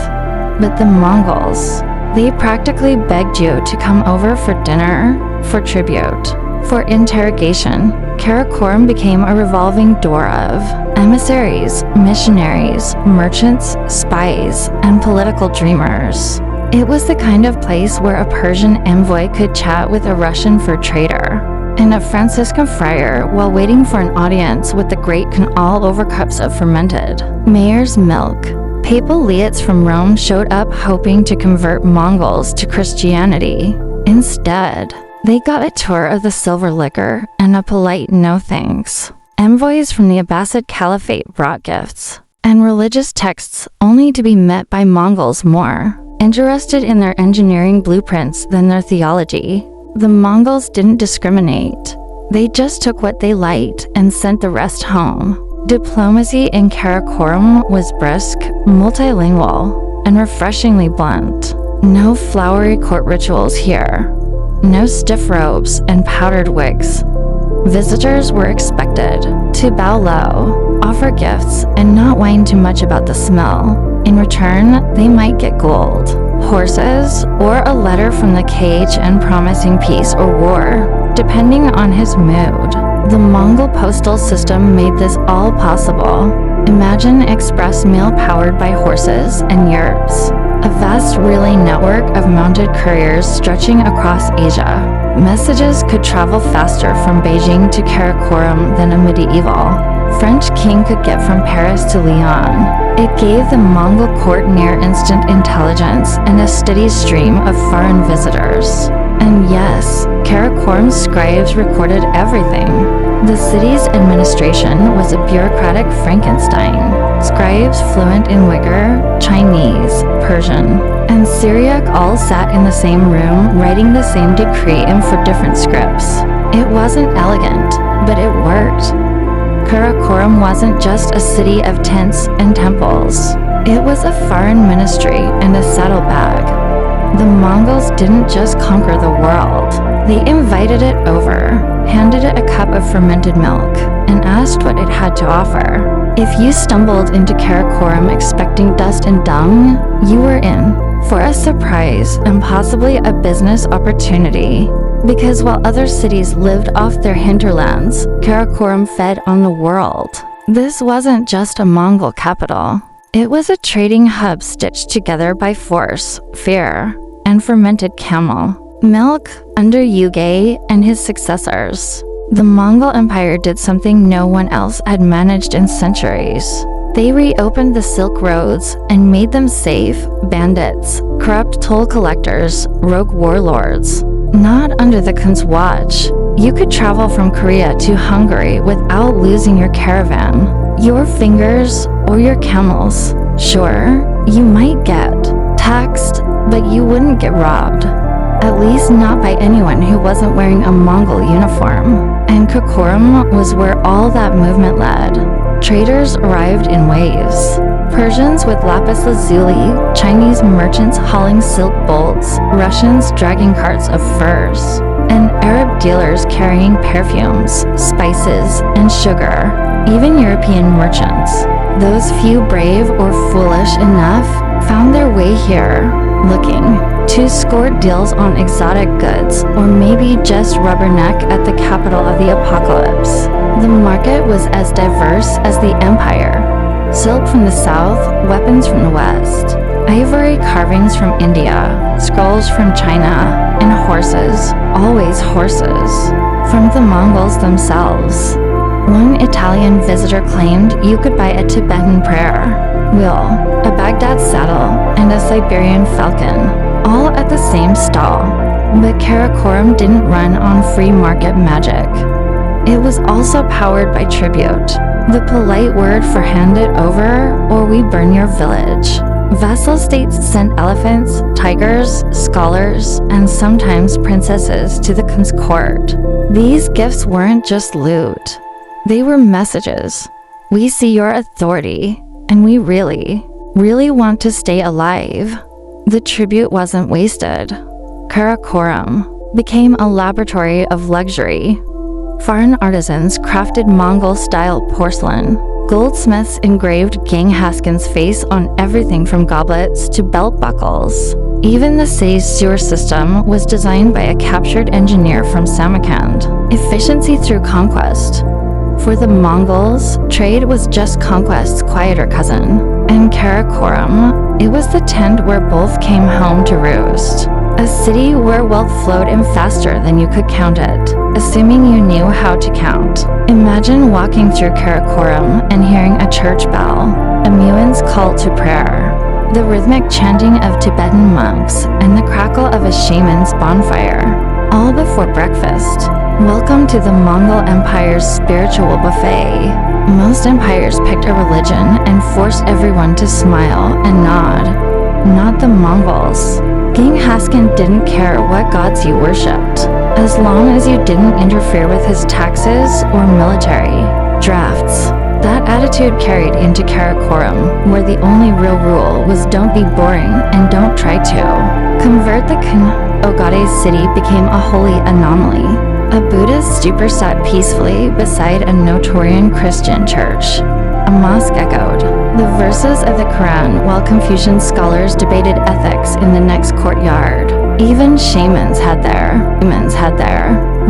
But the Mongols, they practically begged you to come over for dinner, for tribute, for interrogation. Karakoram became a revolving door of emissaries, missionaries, merchants, spies, and political dreamers. It was the kind of place where a Persian envoy could chat with a Russian fur trader, and a Franciscan friar while waiting for an audience with the great Canal over cups of fermented mare's milk. Papal legates from Rome showed up hoping to convert Mongols to Christianity. Instead, they got a tour of the silver liquor and a polite no thanks. Envoys from the Abbasid Caliphate brought gifts and religious texts only to be met by Mongols more interested in their engineering blueprints than their theology. The Mongols didn't discriminate. They just took what they liked and sent the rest home. Diplomacy in Karakoram was brisk, multilingual, and refreshingly blunt. No flowery court rituals here. No stiff robes and powdered wigs. Visitors were expected to bow low, offer gifts, and not whine too much about the smell. In return, they might get gold, horses, or a letter from the cage and promising peace or war, depending on his mood. The Mongol postal system made this all possible. Imagine express mail powered by horses and yurts. A vast relay network of mounted couriers stretching across Asia. Messages could travel faster from Beijing to Karakoram than a medieval French king could get from Paris to Lyon. It gave the Mongol court near-instant intelligence and a steady stream of foreign visitors. And yes, Karakoram's scribes recorded everything. The city's administration was a bureaucratic Frankenstein. Scribes fluent in Uyghur, Chinese, Persian, and Syriac all sat in the same room writing the same decree in 4 different scripts. It wasn't elegant, but it worked. Karakoram wasn't just a city of tents and temples. It was a foreign ministry and a saddlebag. The Mongols didn't just conquer the world. They invited it over, handed it a cup of fermented milk, and asked what it had to offer. If you stumbled into Karakoram expecting dust and dung, you were in for a surprise and possibly a business opportunity. Because while other cities lived off their hinterlands, Karakoram fed on the world. This wasn't just a Mongol capital. It was a trading hub stitched together by force, fear, and fermented camel milk under Yugei and his successors. The Mongol Empire did something no one else had managed in centuries. They reopened the Silk Roads and made them safe. Bandits, corrupt toll collectors, rogue warlords. Not under the Khan's watch. You could travel from Korea to Hungary without losing your caravan, your fingers, or your camels. Sure, you might get taxed, but you wouldn't get robbed. At least not by anyone who wasn't wearing a Mongol uniform. And Karakoram was where all that movement led. Traders arrived in waves. Persians with lapis lazuli, Chinese merchants hauling silk bolts, Russians dragging carts of furs, and Arab dealers carrying perfumes, spices, and sugar. Even European merchants, those few brave or foolish enough, found their way here, looking to score deals on exotic goods, or maybe just rubberneck at the capital of the apocalypse. The market was as diverse as the empire. Silk from the south, weapons from the west, ivory carvings from India, scrolls from China, and horses, always horses, from the Mongols themselves. One Italian visitor claimed you could buy a Tibetan prayer wheel, a Baghdad saddle, and a Siberian falcon, all at the same stall. But Karakoram didn't run on free market magic. It was also powered by tribute, the polite word for hand it over or we burn your village. Vassal states sent elephants, tigers, scholars, and sometimes princesses to the Khan's court. These gifts weren't just loot. They were messages. We see your authority, and we really want to stay alive. The tribute wasn't wasted. Karakoram became a laboratory of luxury. Foreign artisans crafted Mongol-style porcelain. Goldsmiths engraved King Haskin's face on everything from goblets to belt buckles. Even the city's sewer system was designed by a captured engineer from Samarkand. Efficiency through conquest. For the Mongols, trade was just conquest's quieter cousin. And Karakoram, it was the tent where both came home to roost. A city where wealth flowed in faster than you could count it, assuming you knew how to count. Imagine walking through Karakoram and hearing a church bell, a Muin's call to prayer, the rhythmic chanting of Tibetan monks, and the crackle of a shaman's bonfire, all before breakfast. Welcome to the Mongol Empire's spiritual buffet. Most empires picked a religion and forced everyone to smile and nod. Not the Mongols. King Haskin didn't care what gods you worshipped, as long as you didn't interfere with his taxes or military drafts. That attitude carried into Karakoram, where the only real rule was don't be boring and don't try to. Convert the Ogade city became a holy anomaly. A Buddhist stupa sat peacefully beside a Notorian Christian church. A mosque echoed the verses of the Quran while Confucian scholars debated ethics in the next courtyard. Even shamans had their.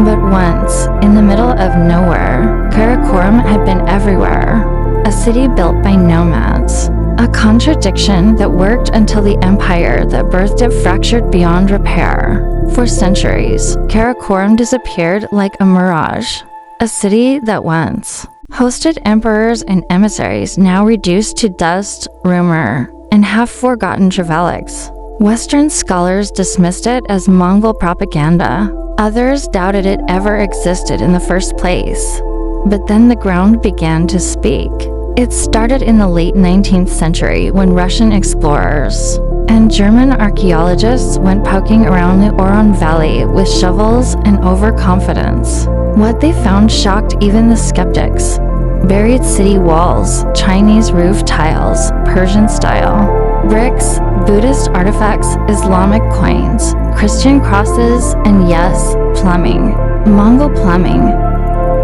But once, in the middle of nowhere, Karakoram had been everywhere. A city built by nomads. A contradiction that worked until the empire that birthed it fractured beyond repair. For centuries, Karakoram disappeared like a mirage. A city that once hosted emperors and emissaries, now reduced to dust, rumor, and half-forgotten trevalics. Western scholars dismissed it as Mongol propaganda. Others doubted it ever existed in the first place. But then the ground began to speak. It started in the late 19th century when Russian explorers and German archaeologists went poking around the Oron Valley with shovels and overconfidence. What they found shocked even the skeptics. Buried city walls, Chinese roof tiles, Persian style, bricks, Buddhist artifacts, Islamic coins, Christian crosses, and yes, plumbing. Mongol plumbing.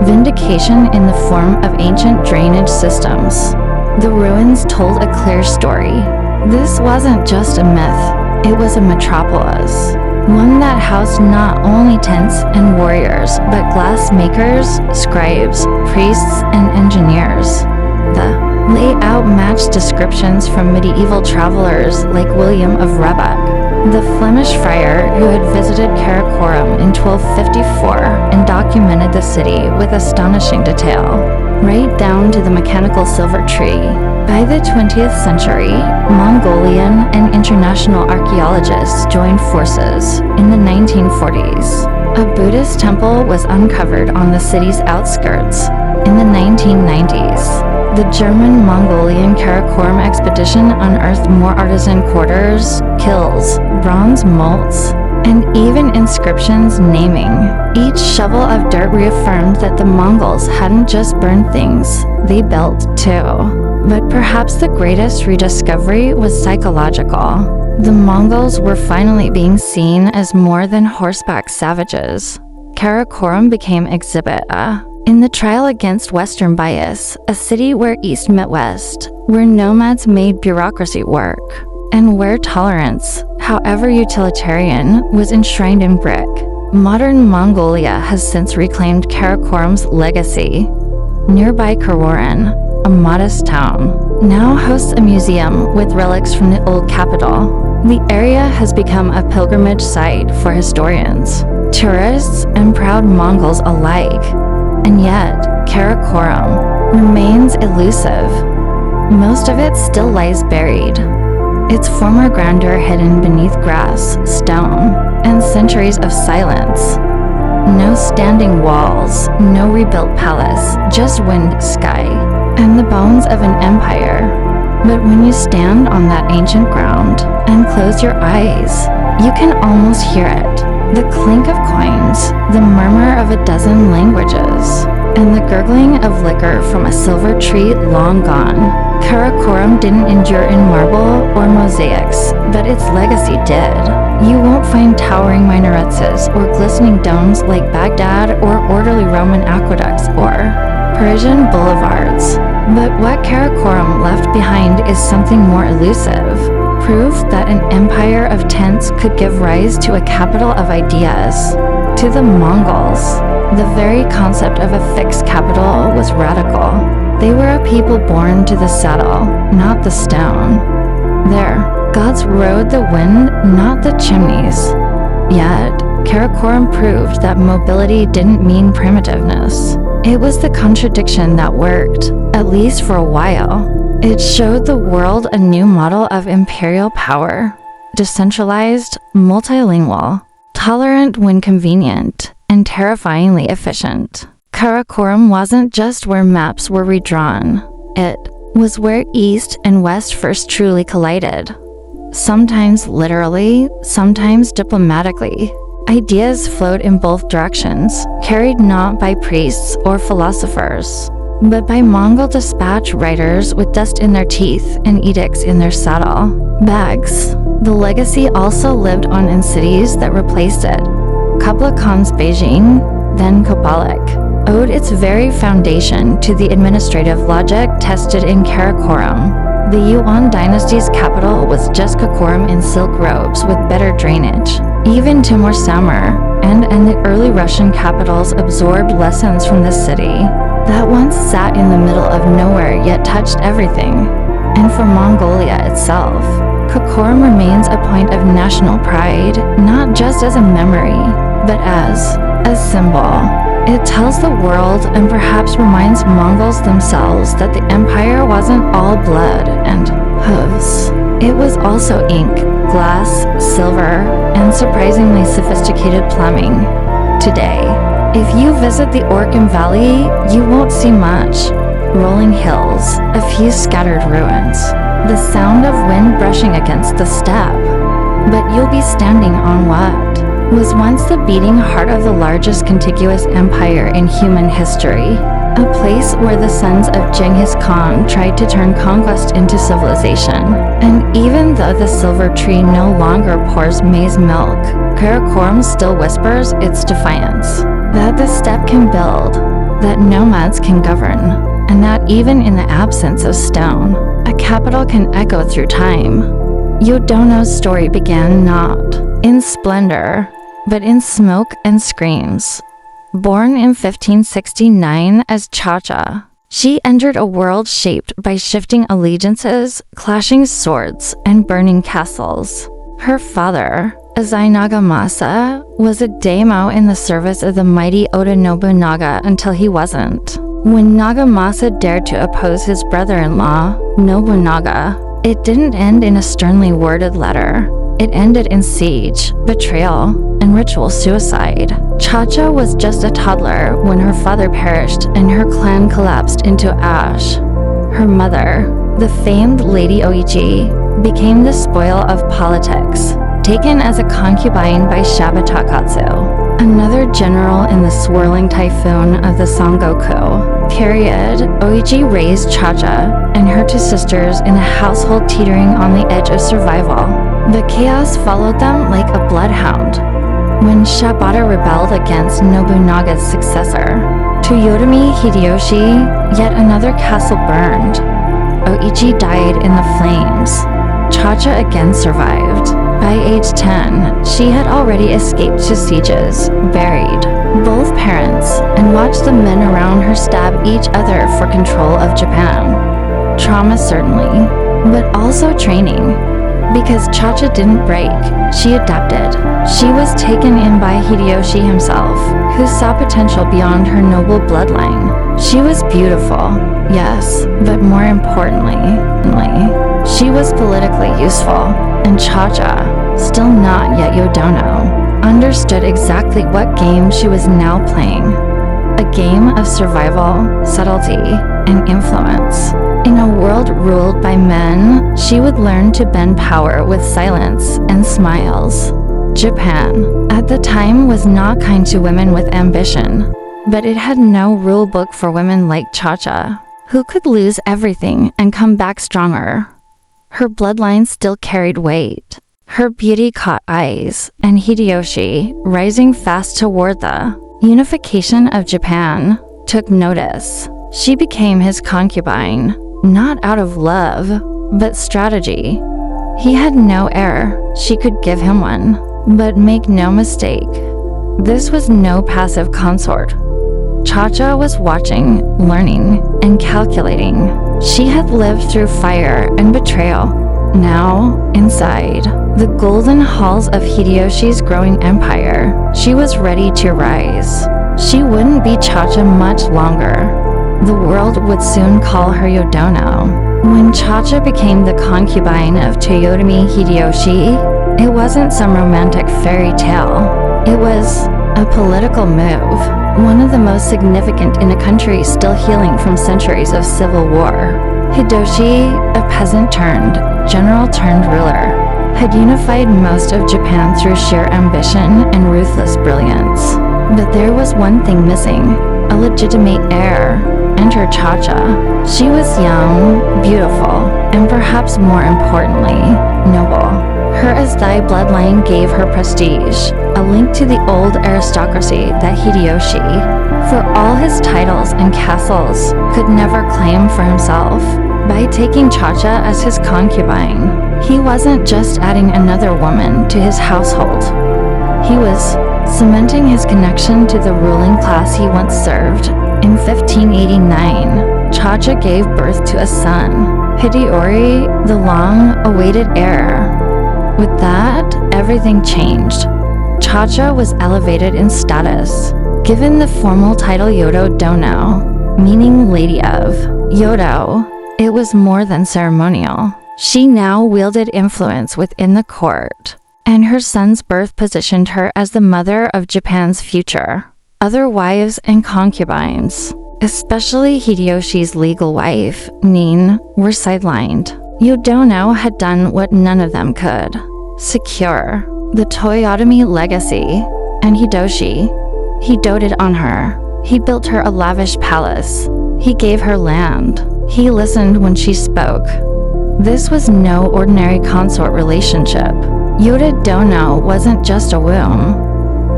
Vindication in the form of ancient drainage systems. The ruins told a clear story. This wasn't just a myth, it was a metropolis. One that housed not only tents and warriors, but glass makers, scribes, priests, and engineers. The Lay outmatched descriptions from medieval travelers like William of Rebecca, the Flemish friar who had visited Karakorum in 1254 and documented the city with astonishing detail, right down to the mechanical silver tree. By the 20th century, Mongolian and international archaeologists joined forces. In the 1940s, a Buddhist temple was uncovered on the city's outskirts. In the 1990s, the German-Mongolian Karakorum expedition unearthed more artisan quarters, kilns, bronze molds, and even inscriptions naming. Each shovel of dirt reaffirmed that the Mongols hadn't just burned things, they built too. But perhaps the greatest rediscovery was psychological. The Mongols were finally being seen as more than horseback savages. Karakorum became Exhibit A. In the trial against Western bias, a city where East met West, where nomads made bureaucracy work, and where tolerance, however utilitarian, was enshrined in brick. Modern Mongolia has since reclaimed Karakorum's legacy. Nearby Karoran, a modest town, now hosts a museum with relics from the old capital. The area has become a pilgrimage site for historians, tourists, and proud Mongols alike. And yet, Karakorum remains elusive. Most of it still lies buried, its former grandeur hidden beneath grass, stone, and centuries of silence. No standing walls, no rebuilt palace, just wind, sky, and the bones of an empire. But when you stand on that ancient ground and close your eyes, you can almost hear it. The clink of coins, the murmur of a dozen languages, and the gurgling of liquor from a silver tree long gone. Karakorum didn't endure in marble or mosaics, but its legacy did. You won't find towering minarets or glistening domes like Baghdad or orderly Roman aqueducts or Persian boulevards. But what Karakorum left behind is something more elusive. Proof that an empire of tents could give rise to a capital of ideas. To the Mongols, the very concept of a fixed capital was radical. They were a people born to the saddle, not the stone. Their gods rode the wind, not the chimneys. Yet, Karakorum proved that mobility didn't mean primitiveness. It was the contradiction that worked, at least for a while. It showed the world a new model of imperial power, decentralized, multilingual, tolerant when convenient, and terrifyingly efficient. Karakorum wasn't just where maps were redrawn. It was where East and West first truly collided. Sometimes literally, sometimes diplomatically. Ideas flowed in both directions, carried not by priests or philosophers, but by Mongol dispatch riders with dust in their teeth and edicts in their saddle bags. The legacy also lived on in cities that replaced it. Kublai Khan's Beijing, then Kopalik, owed its very foundation to the administrative logic tested in Karakorum. The Yuan dynasty's capital was just Karakorum in silk robes with better drainage. Even Timur Samur and the early Russian capitals absorbed lessons from this city that once sat in the middle of nowhere yet touched everything. And for Mongolia itself, Karakorum remains a point of national pride, not just as a memory, but as a symbol. It tells the world and perhaps reminds Mongols themselves that the empire wasn't all blood and hooves. It was also ink, glass, silver, and surprisingly sophisticated plumbing. Today, if you visit the Orkhon Valley, you won't see much. Rolling hills, a few scattered ruins, the sound of wind brushing against the steppe. But you'll be standing on what was once the beating heart of the largest contiguous empire in human history, a place where the sons of Genghis Khan tried to turn conquest into civilization. And even though the silver tree no longer pours maize milk, Karakorum still whispers its defiance. That the steppe can build, that nomads can govern, and that even in the absence of stone, a capital can echo through time. Yodono's story began not in splendor, but in smoke and screams. Born in 1569 as Chacha, She entered a world shaped by shifting allegiances, clashing swords, and burning castles. Her father, Ieyasu Nagamasa, was a daimyo in the service of the mighty Oda Nobunaga until he wasn't. When Nagamasa dared to oppose his brother-in-law, Nobunaga, it didn't end in a sternly worded letter. It ended in siege, betrayal, and ritual suicide. Cha-Cha was just a toddler when her father perished and her clan collapsed into ash. Her mother, the famed Lady Oichi, became the spoil of politics, taken as a concubine by Shaba Takatsu, another general in the swirling typhoon of the Sangoku period. Oichi raised Cha-Cha and her two sisters in a household teetering on the edge of survival. The chaos followed them like a bloodhound. When Shibata rebelled against Nobunaga's successor, Toyotomi Hideyoshi, yet another castle burned. Oichi died in the flames. Cha-Cha again survived. By age 10, she had already escaped to sieges, buried both parents, and watched the men around her stab each other for control of Japan. Trauma certainly, but also training. Because Cha-Cha didn't break, she adapted. She was taken in by Hideyoshi himself, who saw potential beyond her noble bloodline. She was beautiful, yes, but more importantly, she was politically useful, and Cha-Cha, still not yet Yodono, understood exactly what game she was now playing. A game of survival, subtlety, and influence. In a world ruled by men, she would learn to bend power with silence and smiles. Japan, at the time, was not kind to women with ambition, but it had no rule book for women like Cha-Cha, who could lose everything and come back stronger. Her bloodline still carried weight. Her beauty caught eyes, and Hideyoshi, rising fast toward the unification of Japan, took notice. She became his concubine, not out of love, but strategy. He had no heir, she could give him one. But make no mistake, this was no passive consort. Cha-Cha was watching, learning, and calculating. She had lived through fire and betrayal. Now, inside the golden halls of Hideyoshi's growing empire, she was ready to rise. She wouldn't be Cha-Cha much longer. The world would soon call her Yodono. When Cha-Cha became the concubine of Toyotomi Hideyoshi, it wasn't some romantic fairy tale. It was a political move, one of the most significant in a country still healing from centuries of civil war. Hideyoshi, a peasant turned general turned ruler, had unified most of Japan through sheer ambition and ruthless brilliance. But there was one thing missing, a legitimate heir. Enter Cha-Cha. She was young, beautiful, and perhaps more importantly, noble. Her Azai bloodline gave her prestige, a link to the old aristocracy that Hideyoshi, for all his titles and castles, could never claim for himself. By taking Cha-Cha as his concubine, he wasn't just adding another woman to his household. He was cementing his connection to the ruling class he once served. In 1589, Cha-Cha gave birth to a son, Hideyori, the long-awaited heir. With that, everything changed. Cha-Cha was elevated in status, given the formal title Yodo Dono, meaning Lady of. Yodo, it was more than ceremonial. She now wielded influence within the court, and her son's birth positioned her as the mother of Japan's future. Other wives and concubines, especially Hideyoshi's legal wife, Nin, were sidelined. Yodono had done what none of them could: secure the Toyotomi legacy. And Hideyoshi, he doted on her. He built her a lavish palace. He gave her land. He listened when she spoke. This was no ordinary consort relationship. Yodono wasn't just a womb.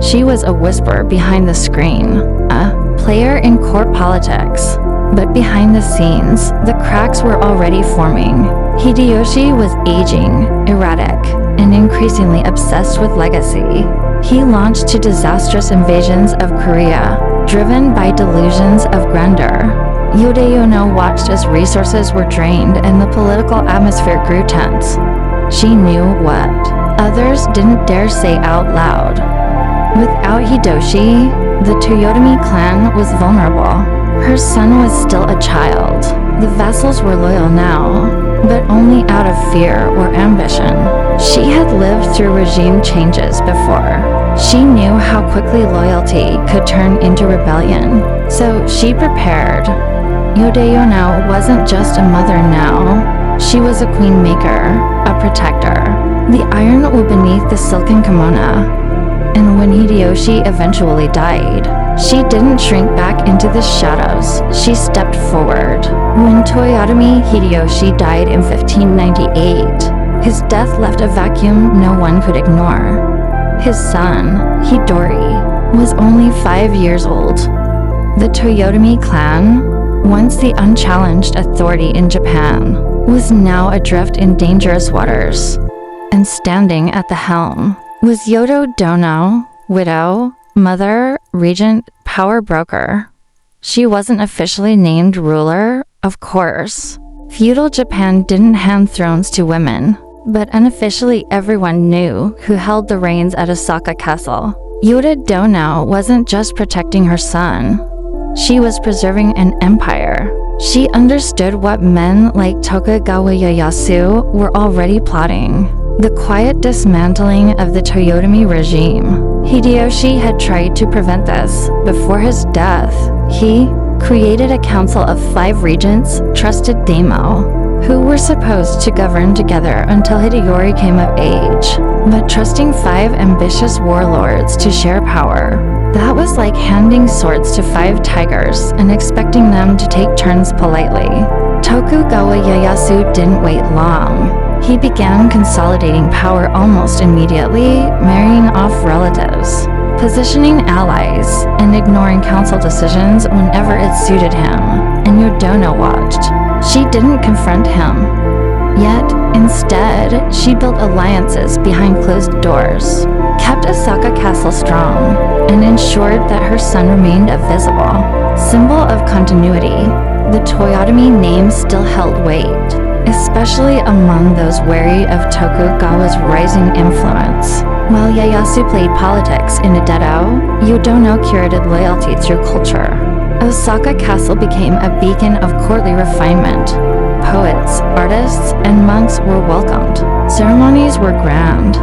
She was a whisper behind the screen, a player in court politics. But behind the scenes, the cracks were already forming. Hideyoshi was aging, erratic, and increasingly obsessed with legacy. He launched two disastrous invasions of Korea, driven by delusions of grandeur. Yodayono watched as resources were drained and the political atmosphere grew tense. She knew what others didn't dare say out loud. Without Hidoshi, the Toyotomi clan was vulnerable. Her son was still a child. The vassals were loyal now, but only out of fear or ambition. She had lived through regime changes before. She knew how quickly loyalty could turn into rebellion, so she prepared. Yodayono wasn't just a mother now. She was a queen maker, a protector. The iron wool beneath the silken kimono. And when Hideyoshi eventually died, she didn't shrink back into the shadows. She stepped forward. When Toyotomi Hideyoshi died in 1598, his death left a vacuum no one could ignore. His son, Hidori, was only 5 years old. The Toyotomi clan, once the unchallenged authority in Japan, was now adrift in dangerous waters. And standing at the helm was Yodo Dono, widow, mother, regent, power broker. She wasn't officially named ruler, of course. Feudal Japan didn't hand thrones to women, but unofficially everyone knew who held the reins at Osaka Castle. Yoda Dono wasn't just protecting her son. She was preserving an empire. She understood what men like Tokugawa Ieyasu were already plotting. The quiet dismantling of the Toyotomi regime. Hideyoshi had tried to prevent this. Before his death, he created a council of 5 regents, trusted daimyo, who were supposed to govern together until Hideyori came of age. But trusting 5 ambitious warlords to share power, that was like handing swords to 5 tigers and expecting them to take turns politely. Tokugawa Ieyasu didn't wait long. He began consolidating power almost immediately, marrying off relatives, positioning allies, and ignoring council decisions whenever it suited him. And Yodono watched. She didn't confront him. Yet, instead, she built alliances behind closed doors, kept Osaka Castle strong, and ensured that her son remained a visible symbol of continuity. The Toyotomi name still held weight, especially among those wary of Tokugawa's rising influence. While Ieyasu played politics in Edo, Yodono curated loyalty through culture. Osaka Castle became a beacon of courtly refinement. Poets, artists, and monks were welcomed. Ceremonies were grand.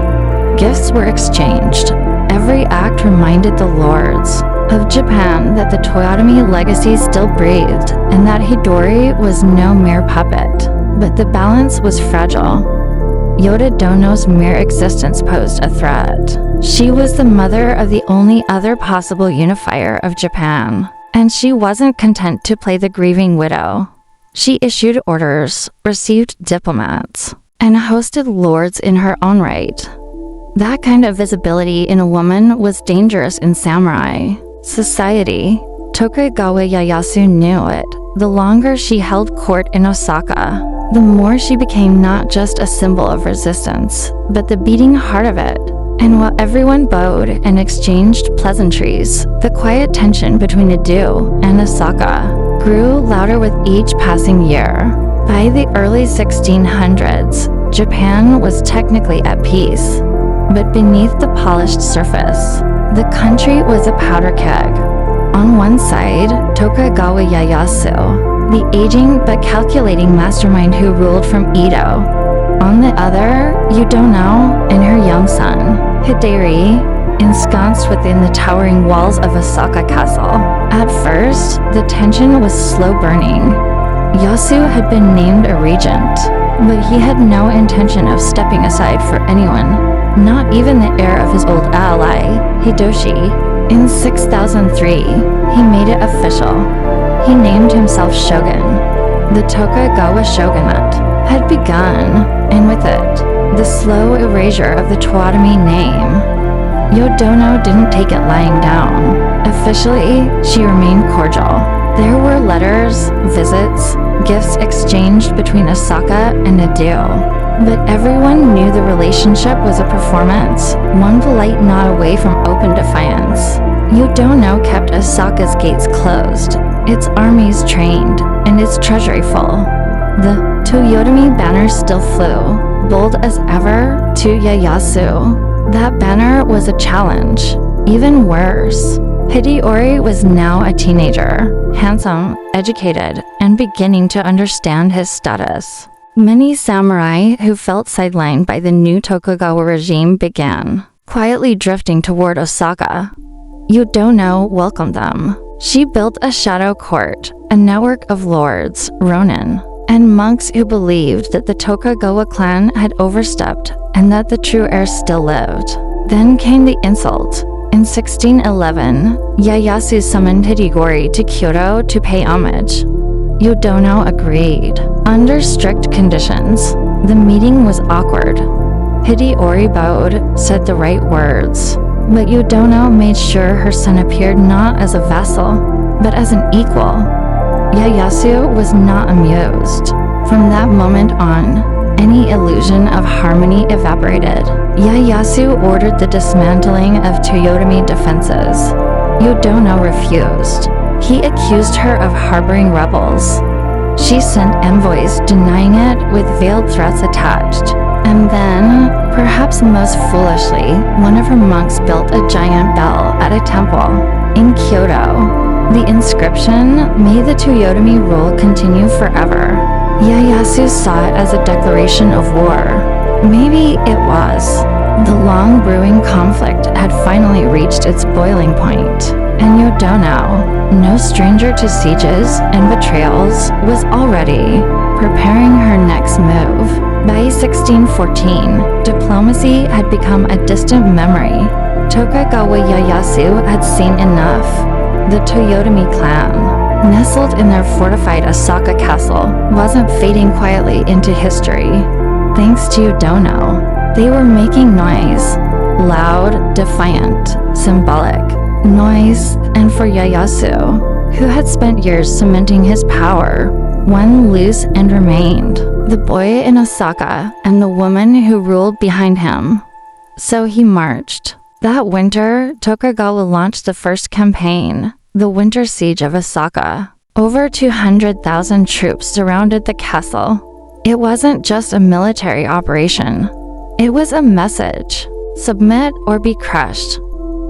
Gifts were exchanged. Every act reminded the lords of Japan that the Toyotomi legacy still breathed, and that Hidori was no mere puppet. But the balance was fragile. Yoda Dono's mere existence posed a threat. She was the mother of the only other possible unifier of Japan, and she wasn't content to play the grieving widow. She issued orders, received diplomats, and hosted lords in her own right. That kind of visibility in a woman was dangerous in samurai society. Tokugawa Ieyasu knew it. The longer she held court in Osaka, the more she became not just a symbol of resistance, but the beating heart of it. And while everyone bowed and exchanged pleasantries, the quiet tension between Edo and Osaka grew louder with each passing year. By the early 1600s, Japan was technically at peace, but beneath the polished surface, the country was a powder keg. On one side, Tokugawa Ieyasu, the aging but calculating mastermind who ruled from Edo. On the other, Yodono and her young son, Hideri, ensconced within the towering walls of Osaka Castle. At first, the tension was slow burning. Yasu had been named a regent, but he had no intention of stepping aside for anyone, not even the heir of his old ally, Hidoshi. In 6003, he made it official. He named himself shogun. The Tokugawa shogunate had begun, and with it, the slow erasure of the Toyotomi name. Yodono didn't take it lying down. Officially, she remained cordial. There were letters, visits, gifts exchanged between Osaka and Edo. But everyone knew the relationship was a performance, one polite nod away from open defiance. Yodono kept Osaka's gates closed, its armies trained, and its treasury full. The Toyotomi banner still flew, bold as ever, to Ieyasu. That banner was a challenge. Even worse, Hideyori was now a teenager, handsome, educated, and beginning to understand his status. Many samurai who felt sidelined by the new Tokugawa regime began quietly drifting toward Osaka. Yudono welcomed them. She built a shadow court, a network of lords, ronin, and monks who believed that the Tokugawa clan had overstepped and that the true heir still lived. Then came the insult. In 1611, Ieyasu summoned Hideyori to Kyoto to pay homage. Yudono agreed. Under strict conditions, the meeting was awkward. Hideyori bowed, said the right words, but Yudono made sure her son appeared not as a vassal, but as an equal. Ieyasu was not amused. From that moment on, any illusion of harmony evaporated. Ieyasu ordered the dismantling of Toyotomi defenses. Yudono refused. He accused her of harboring rebels. She sent envoys denying it with veiled threats attached. And then, perhaps most foolishly, one of her monks built a giant bell at a temple in Kyoto. The inscription, "May the Toyotomi rule continue forever." Ieyasu saw it as a declaration of war. Maybe it was. The long brewing conflict had finally reached its boiling point, and Yudono, no stranger to sieges and betrayals, was already preparing her next move. By 1614, diplomacy had become a distant memory. Tokugawa Ieyasu had seen enough. The Toyotomi clan, nestled in their fortified Osaka castle, wasn't fading quietly into history. Thanks to Yudono, they were making noise. Loud, defiant, symbolic. Noise, and for Ieyasu, who had spent years cementing his power, one loose and remained. The boy in Osaka and the woman who ruled behind him. So he marched. That winter, Tokugawa launched the first campaign, the Winter Siege of Osaka. Over 200,000 troops surrounded the castle. It wasn't just a military operation. It was a message. Submit or be crushed.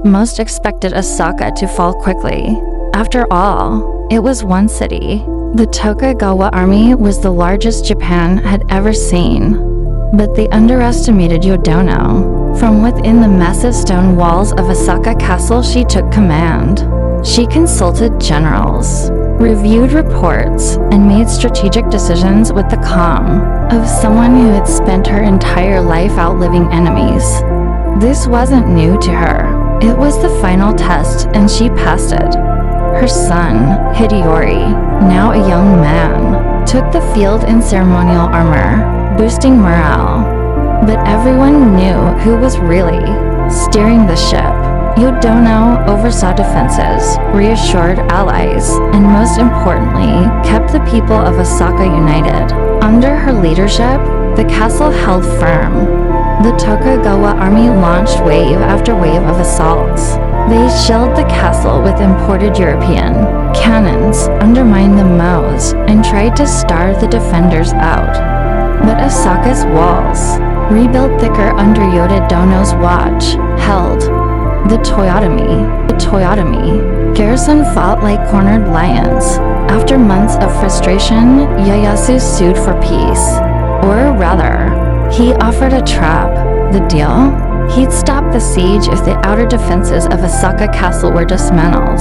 Most expected Osaka to fall quickly. After all, it was one city. The Tokugawa army was the largest Japan had ever seen. But they underestimated Yudono. From within the massive stone walls of Osaka Castle, she took command. She consulted generals, reviewed reports, and made strategic decisions with the calm of someone who had spent her entire life outliving enemies. This wasn't new to her. It was the final test, and she passed it. Her son, Hideyori, now a young man, took the field in ceremonial armor, boosting morale. But everyone knew who was really steering the ship. Yudono oversaw defenses, reassured allies, and most importantly, kept the people of Osaka united. Under her leadership, the castle held firm. The Tokugawa army launched wave after wave of assaults. They shelled the castle with imported European cannons, undermined the mows, and tried to starve the defenders out. But Osaka's walls, rebuilt thicker under Yodadono's watch, held. The Toyotomi garrison fought like cornered lions. After months of frustration, Ieyasu sued for peace. Or rather, he offered a trap. The deal? He'd stop the siege if the outer defenses of Osaka Castle were dismantled.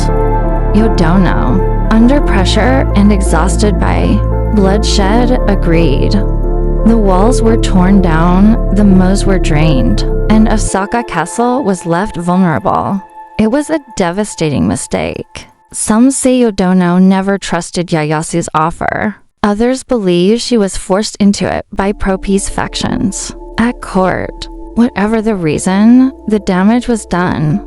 Yudono, under pressure and exhausted by bloodshed, agreed. The walls were torn down, the mows were drained, and Osaka Castle was left vulnerable. It was a devastating mistake. Some say Yudono never trusted Ieyasu's offer. Others believe she was forced into it by pro-peace factions. At court, whatever the reason, the damage was done.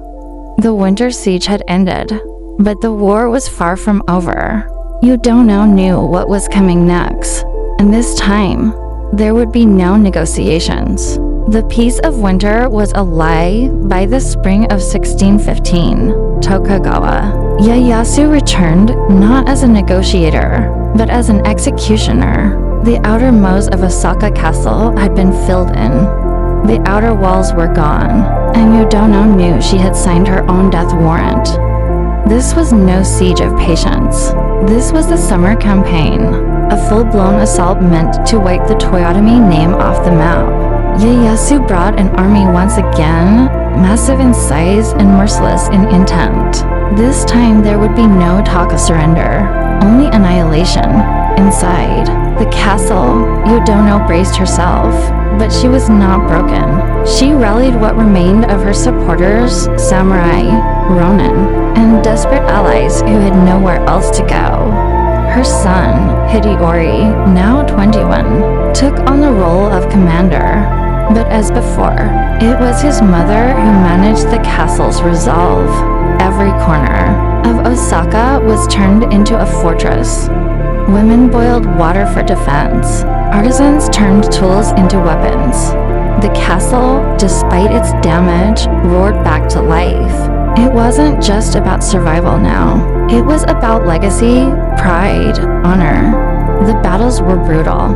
The winter siege had ended, but the war was far from over. Yudono knew what was coming next, and this time, there would be no negotiations. The peace of winter was a lie. By the spring of 1615, Tokugawa, Ieyasu returned not as a negotiator, but as an executioner. The outer moats of Osaka Castle had been filled in. The outer walls were gone, and Yodono knew she had signed her own death warrant. This was no siege of patience. This was the summer campaign, a full-blown assault meant to wipe the Toyotomi name off the map. Ieyasu brought an army once again, massive in size and merciless in intent. This time there would be no talk of surrender, only annihilation. Inside the castle, Yodono braced herself, but she was not broken. She rallied what remained of her supporters, samurai, ronin, and desperate allies who had nowhere else to go. Her son, Hideyori, now 21, took on the role of commander. But as before, it was his mother who managed the castle's resolve. Every corner of Osaka was turned into a fortress. Women boiled water for defense. Artisans turned tools into weapons. The castle, despite its damage, roared back to life. It wasn't just about survival now. It was about legacy, pride, honor. The battles were brutal.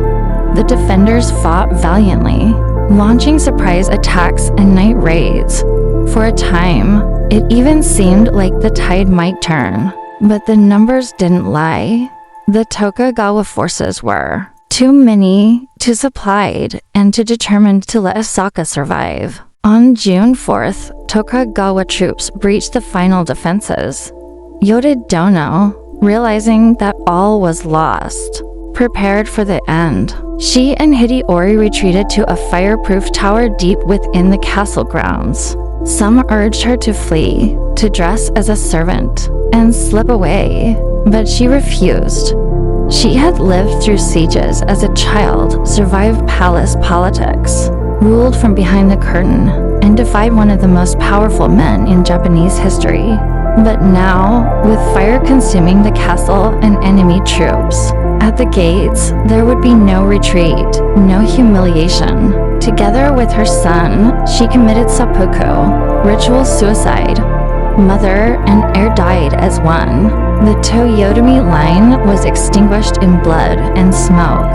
The defenders fought valiantly, launching surprise attacks and night raids. For a time, it even seemed like the tide might turn, but the numbers didn't lie. The Tokugawa forces were too many, too supplied, and too determined to let Osaka survive. On June 4th, Tokugawa troops breached the final defenses. Yodono, realizing that all was lost, prepared for the end. She and Hideyori retreated to a fireproof tower deep within the castle grounds. Some urged her to flee, to dress as a servant, and slip away, but she refused. She had lived through sieges as a child, survived palace politics, ruled from behind the curtain, and defied one of the most powerful men in Japanese history. But now, with fire consuming the castle and enemy troops, at the gates, there would be no retreat, no humiliation. Together with her son, she committed seppuku, ritual suicide. Mother and heir died as one. The Toyotomi line was extinguished in blood and smoke.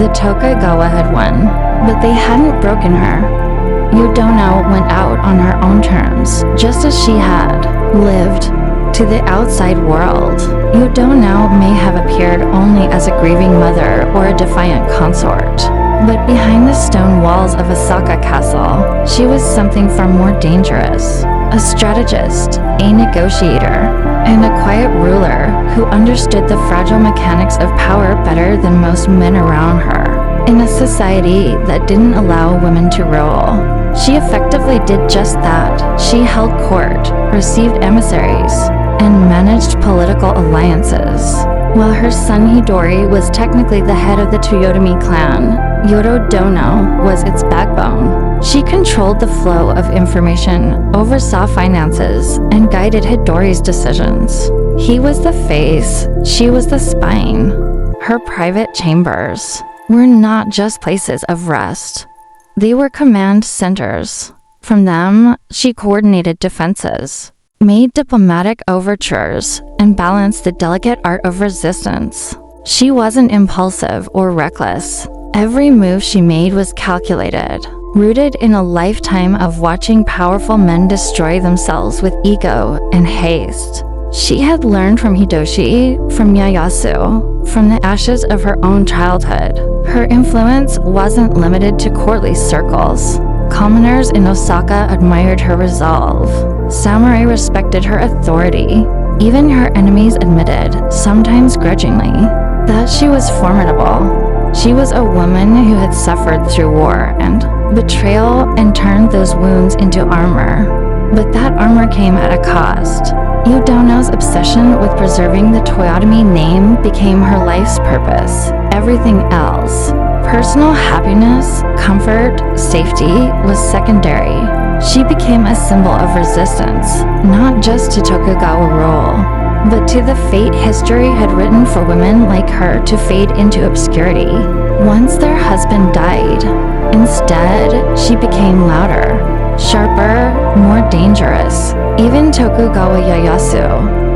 The Tokugawa had won, but they hadn't broken her. Yodono went out on her own terms, just as she had lived. To the outside world, Yodono may have appeared only as a grieving mother or a defiant consort, but behind the stone walls of Osaka Castle, she was something far more dangerous. A strategist, a negotiator, and a quiet ruler who understood the fragile mechanics of power better than most men around her. In a society that didn't allow women to rule, she effectively did just that. She held court, received emissaries, and managed political alliances. While her son Hideyori was technically the head of the Toyotomi clan, Yodono was its backbone. She controlled the flow of information, oversaw finances, and guided Hideyori's decisions. He was the face, she was the spine. Her private chambers were not just places of rest. They were command centers. From them, she coordinated defenses, made diplomatic overtures, and balanced the delicate art of resistance. She wasn't impulsive or reckless. Every move she made was calculated, rooted in a lifetime of watching powerful men destroy themselves with ego and haste. She had learned from Hideyoshi, from Ieyasu, from the ashes of her own childhood. Her influence wasn't limited to courtly circles. Commoners in Osaka admired her resolve. Samurai respected her authority. Even her enemies admitted, sometimes grudgingly, that she was formidable. She was a woman who had suffered through war and betrayal and turned those wounds into armor. But that armor came at a cost. Yodono's obsession with preserving the Toyotomi name became her life's purpose. Everything else, personal happiness, comfort, safety, was secondary. She became a symbol of resistance, not just to Tokugawa rule, but to the fate history had written for women like her to fade into obscurity. Once their husband died, instead, she became louder, sharper, more dangerous. Even Tokugawa Ieyasu,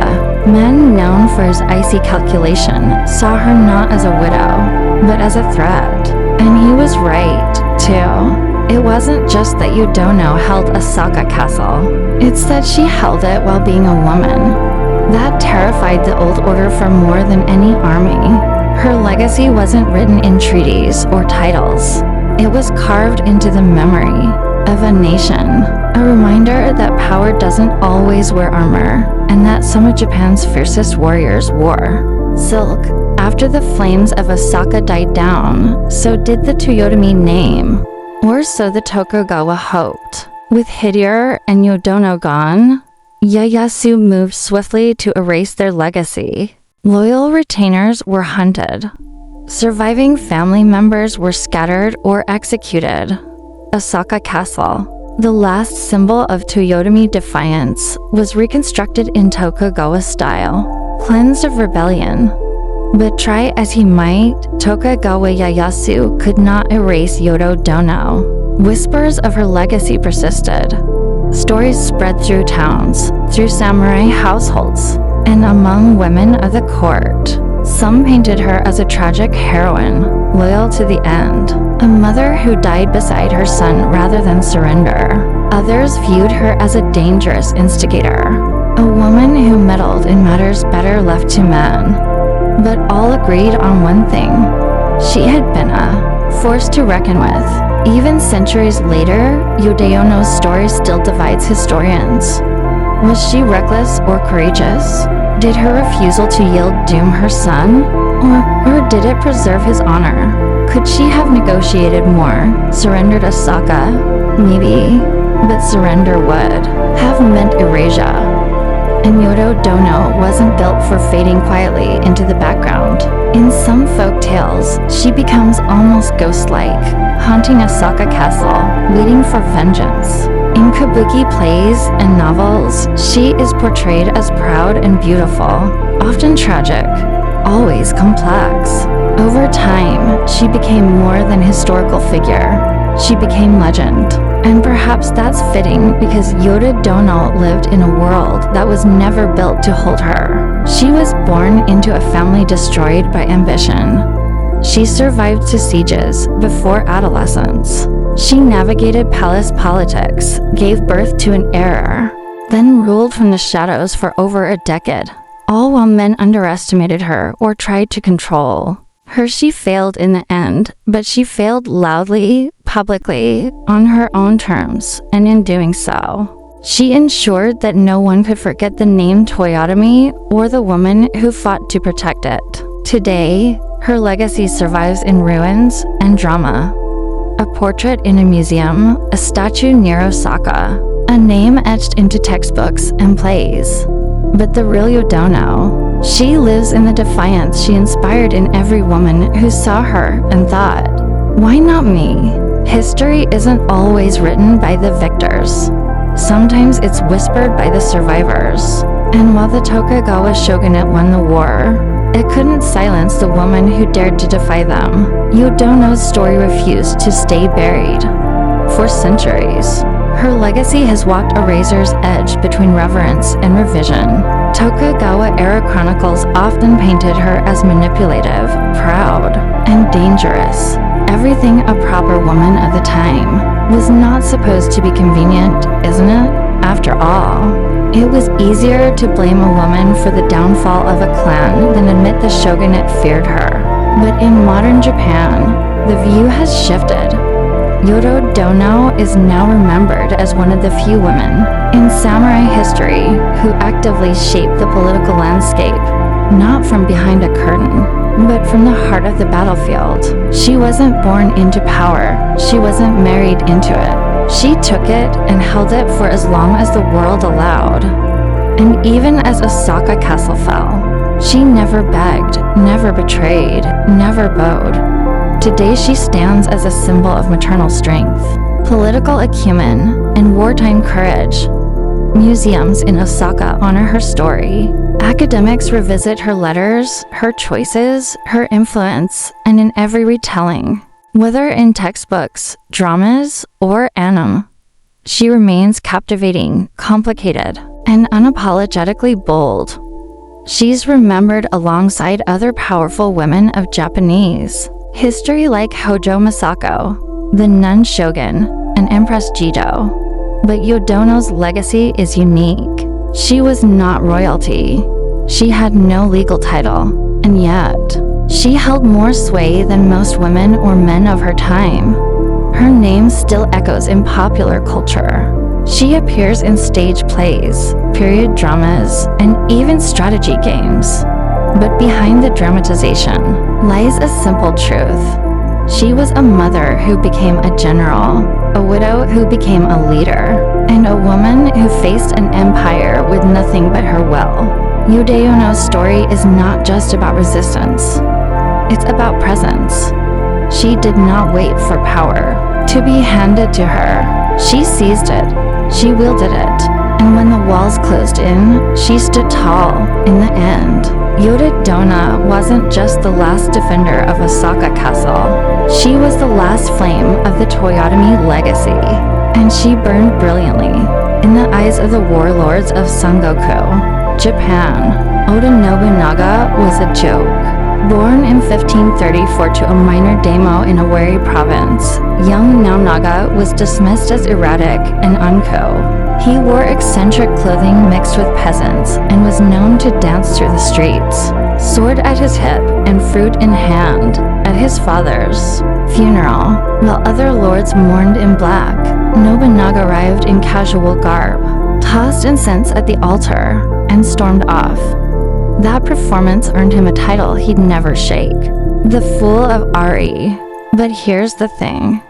a man known for his icy calculation, saw her not as a widow, but as a threat. And he was right, too. It wasn't just that Yudono held Asaka Castle, it's that she held it while being a woman. That terrified the old order for more than any army. Her legacy wasn't written in treaties or titles. It was carved into the memory of a nation, a reminder that power doesn't always wear armor, and that some of Japan's fiercest warriors wore silk. After the flames of Asaka died down, so did the Toyotomi name, or so the Tokugawa hoped. With Hideyoshi and Yudono gone, Ieyasu moved swiftly to erase their legacy. Loyal retainers were hunted. Surviving family members were scattered or executed. Asaka Castle, the last symbol of Toyotomi defiance, was reconstructed in Tokugawa style, cleansed of rebellion. But try as he might, Tokugawa Ieyasu could not erase Yudono. Whispers of her legacy persisted. Stories spread through towns, through samurai households, and among women of the court. Some painted her as a tragic heroine, loyal to the end, a mother who died beside her son rather than surrender. Others viewed her as a dangerous instigator, a woman who meddled in matters better left to men. But all agreed on one thing: she had been a force to reckon with. Even centuries later, Yudono's story still divides historians. Was she reckless or courageous? Did her refusal to yield doom her son? Or did it preserve his honor? Could she have negotiated more, surrendered Asaka? Maybe, but surrender would have meant erasure. And Yudono wasn't built for fading quietly into the background. In some folk tales, she becomes almost ghost-like, haunting Asaka Castle, waiting for vengeance. In kabuki plays and novels, she is portrayed as proud and beautiful, often tragic, always complex. Over time, she became more than historical figure. She became legend. And perhaps that's fitting because Yudono lived in a world that was never built to hold her. She was born into a family destroyed by ambition. She survived to sieges before adolescence. She navigated palace politics, gave birth to an heir, then ruled from the shadows for over a decade, all while men underestimated her or tried to control her. She failed in the end, but she failed loudly, publicly, on her own terms, and in doing so, she ensured that no one could forget the name Toyotomi or the woman who fought to protect it. Today, her legacy survives in ruins and drama. A portrait in a museum, a statue near Osaka, a name etched into textbooks and plays. But the real Yudono, she lives in the defiance she inspired in every woman who saw her and thought, why not me? History isn't always written by the victors. Sometimes it's whispered by the survivors. And while the Tokugawa shogunate won the war, it couldn't silence the woman who dared to defy them. Yudono's story refused to stay buried. For centuries, her legacy has walked a razor's edge between reverence and revision. Tokugawa-era chronicles often painted her as manipulative, proud, and dangerous. Everything a proper woman of the time was not supposed to be convenient, isn't it? After all, it was easier to blame a woman for the downfall of a clan than admit the shogunate feared her. But in modern Japan, the view has shifted. Yudono is now remembered as one of the few women in samurai history who actively shaped the political landscape, not from behind a curtain, but from the heart of the battlefield. She wasn't born into power. She wasn't married into it. She took it and held it for as long as the world allowed. And even as Asaka Castle fell, she never begged, never betrayed, never bowed. Today she stands as a symbol of maternal strength, political acumen, and wartime courage. Museums in Osaka honor her story. Academics revisit her letters, her choices, her influence, and in every retelling, whether in textbooks, dramas, or anime, she remains captivating, complicated, and unapologetically bold. She's remembered alongside other powerful women of Japanese history like Hojo Masako, the nun shogun, and Empress Jido. But Yodono's legacy is unique. She was not royalty. She had no legal title, and yet, she held more sway than most women or men of her time. Her name still echoes in popular culture. She appears in stage plays, period dramas, and even strategy games. But behind the dramatization lies a simple truth. She was a mother who became a general, a widow who became a leader, and a woman who faced an empire with nothing but her will. Yodono's story is not just about resistance. It's about presence. She did not wait for power to be handed to her. She seized it. She wielded it. And when the walls closed in, she stood tall. In the end, Yodona wasn't just the last defender of Osaka Castle. She was the last flame of the Toyotomi legacy. And she burned brilliantly in the eyes of the warlords of Sengoku, Japan. Oda Nobunaga was a joke. Born in 1534 to a minor daimyo in Awari province, young Nobunaga was dismissed as erratic and unco. He wore eccentric clothing mixed with peasants and was known to dance through the streets, sword at his hip and fruit in hand, at his father's funeral. While other lords mourned in black, Nobunaga arrived in casual garb, tossed incense at the altar, and stormed off. That performance earned him a title he'd never shake, the Fool of Ari. But here's the thing.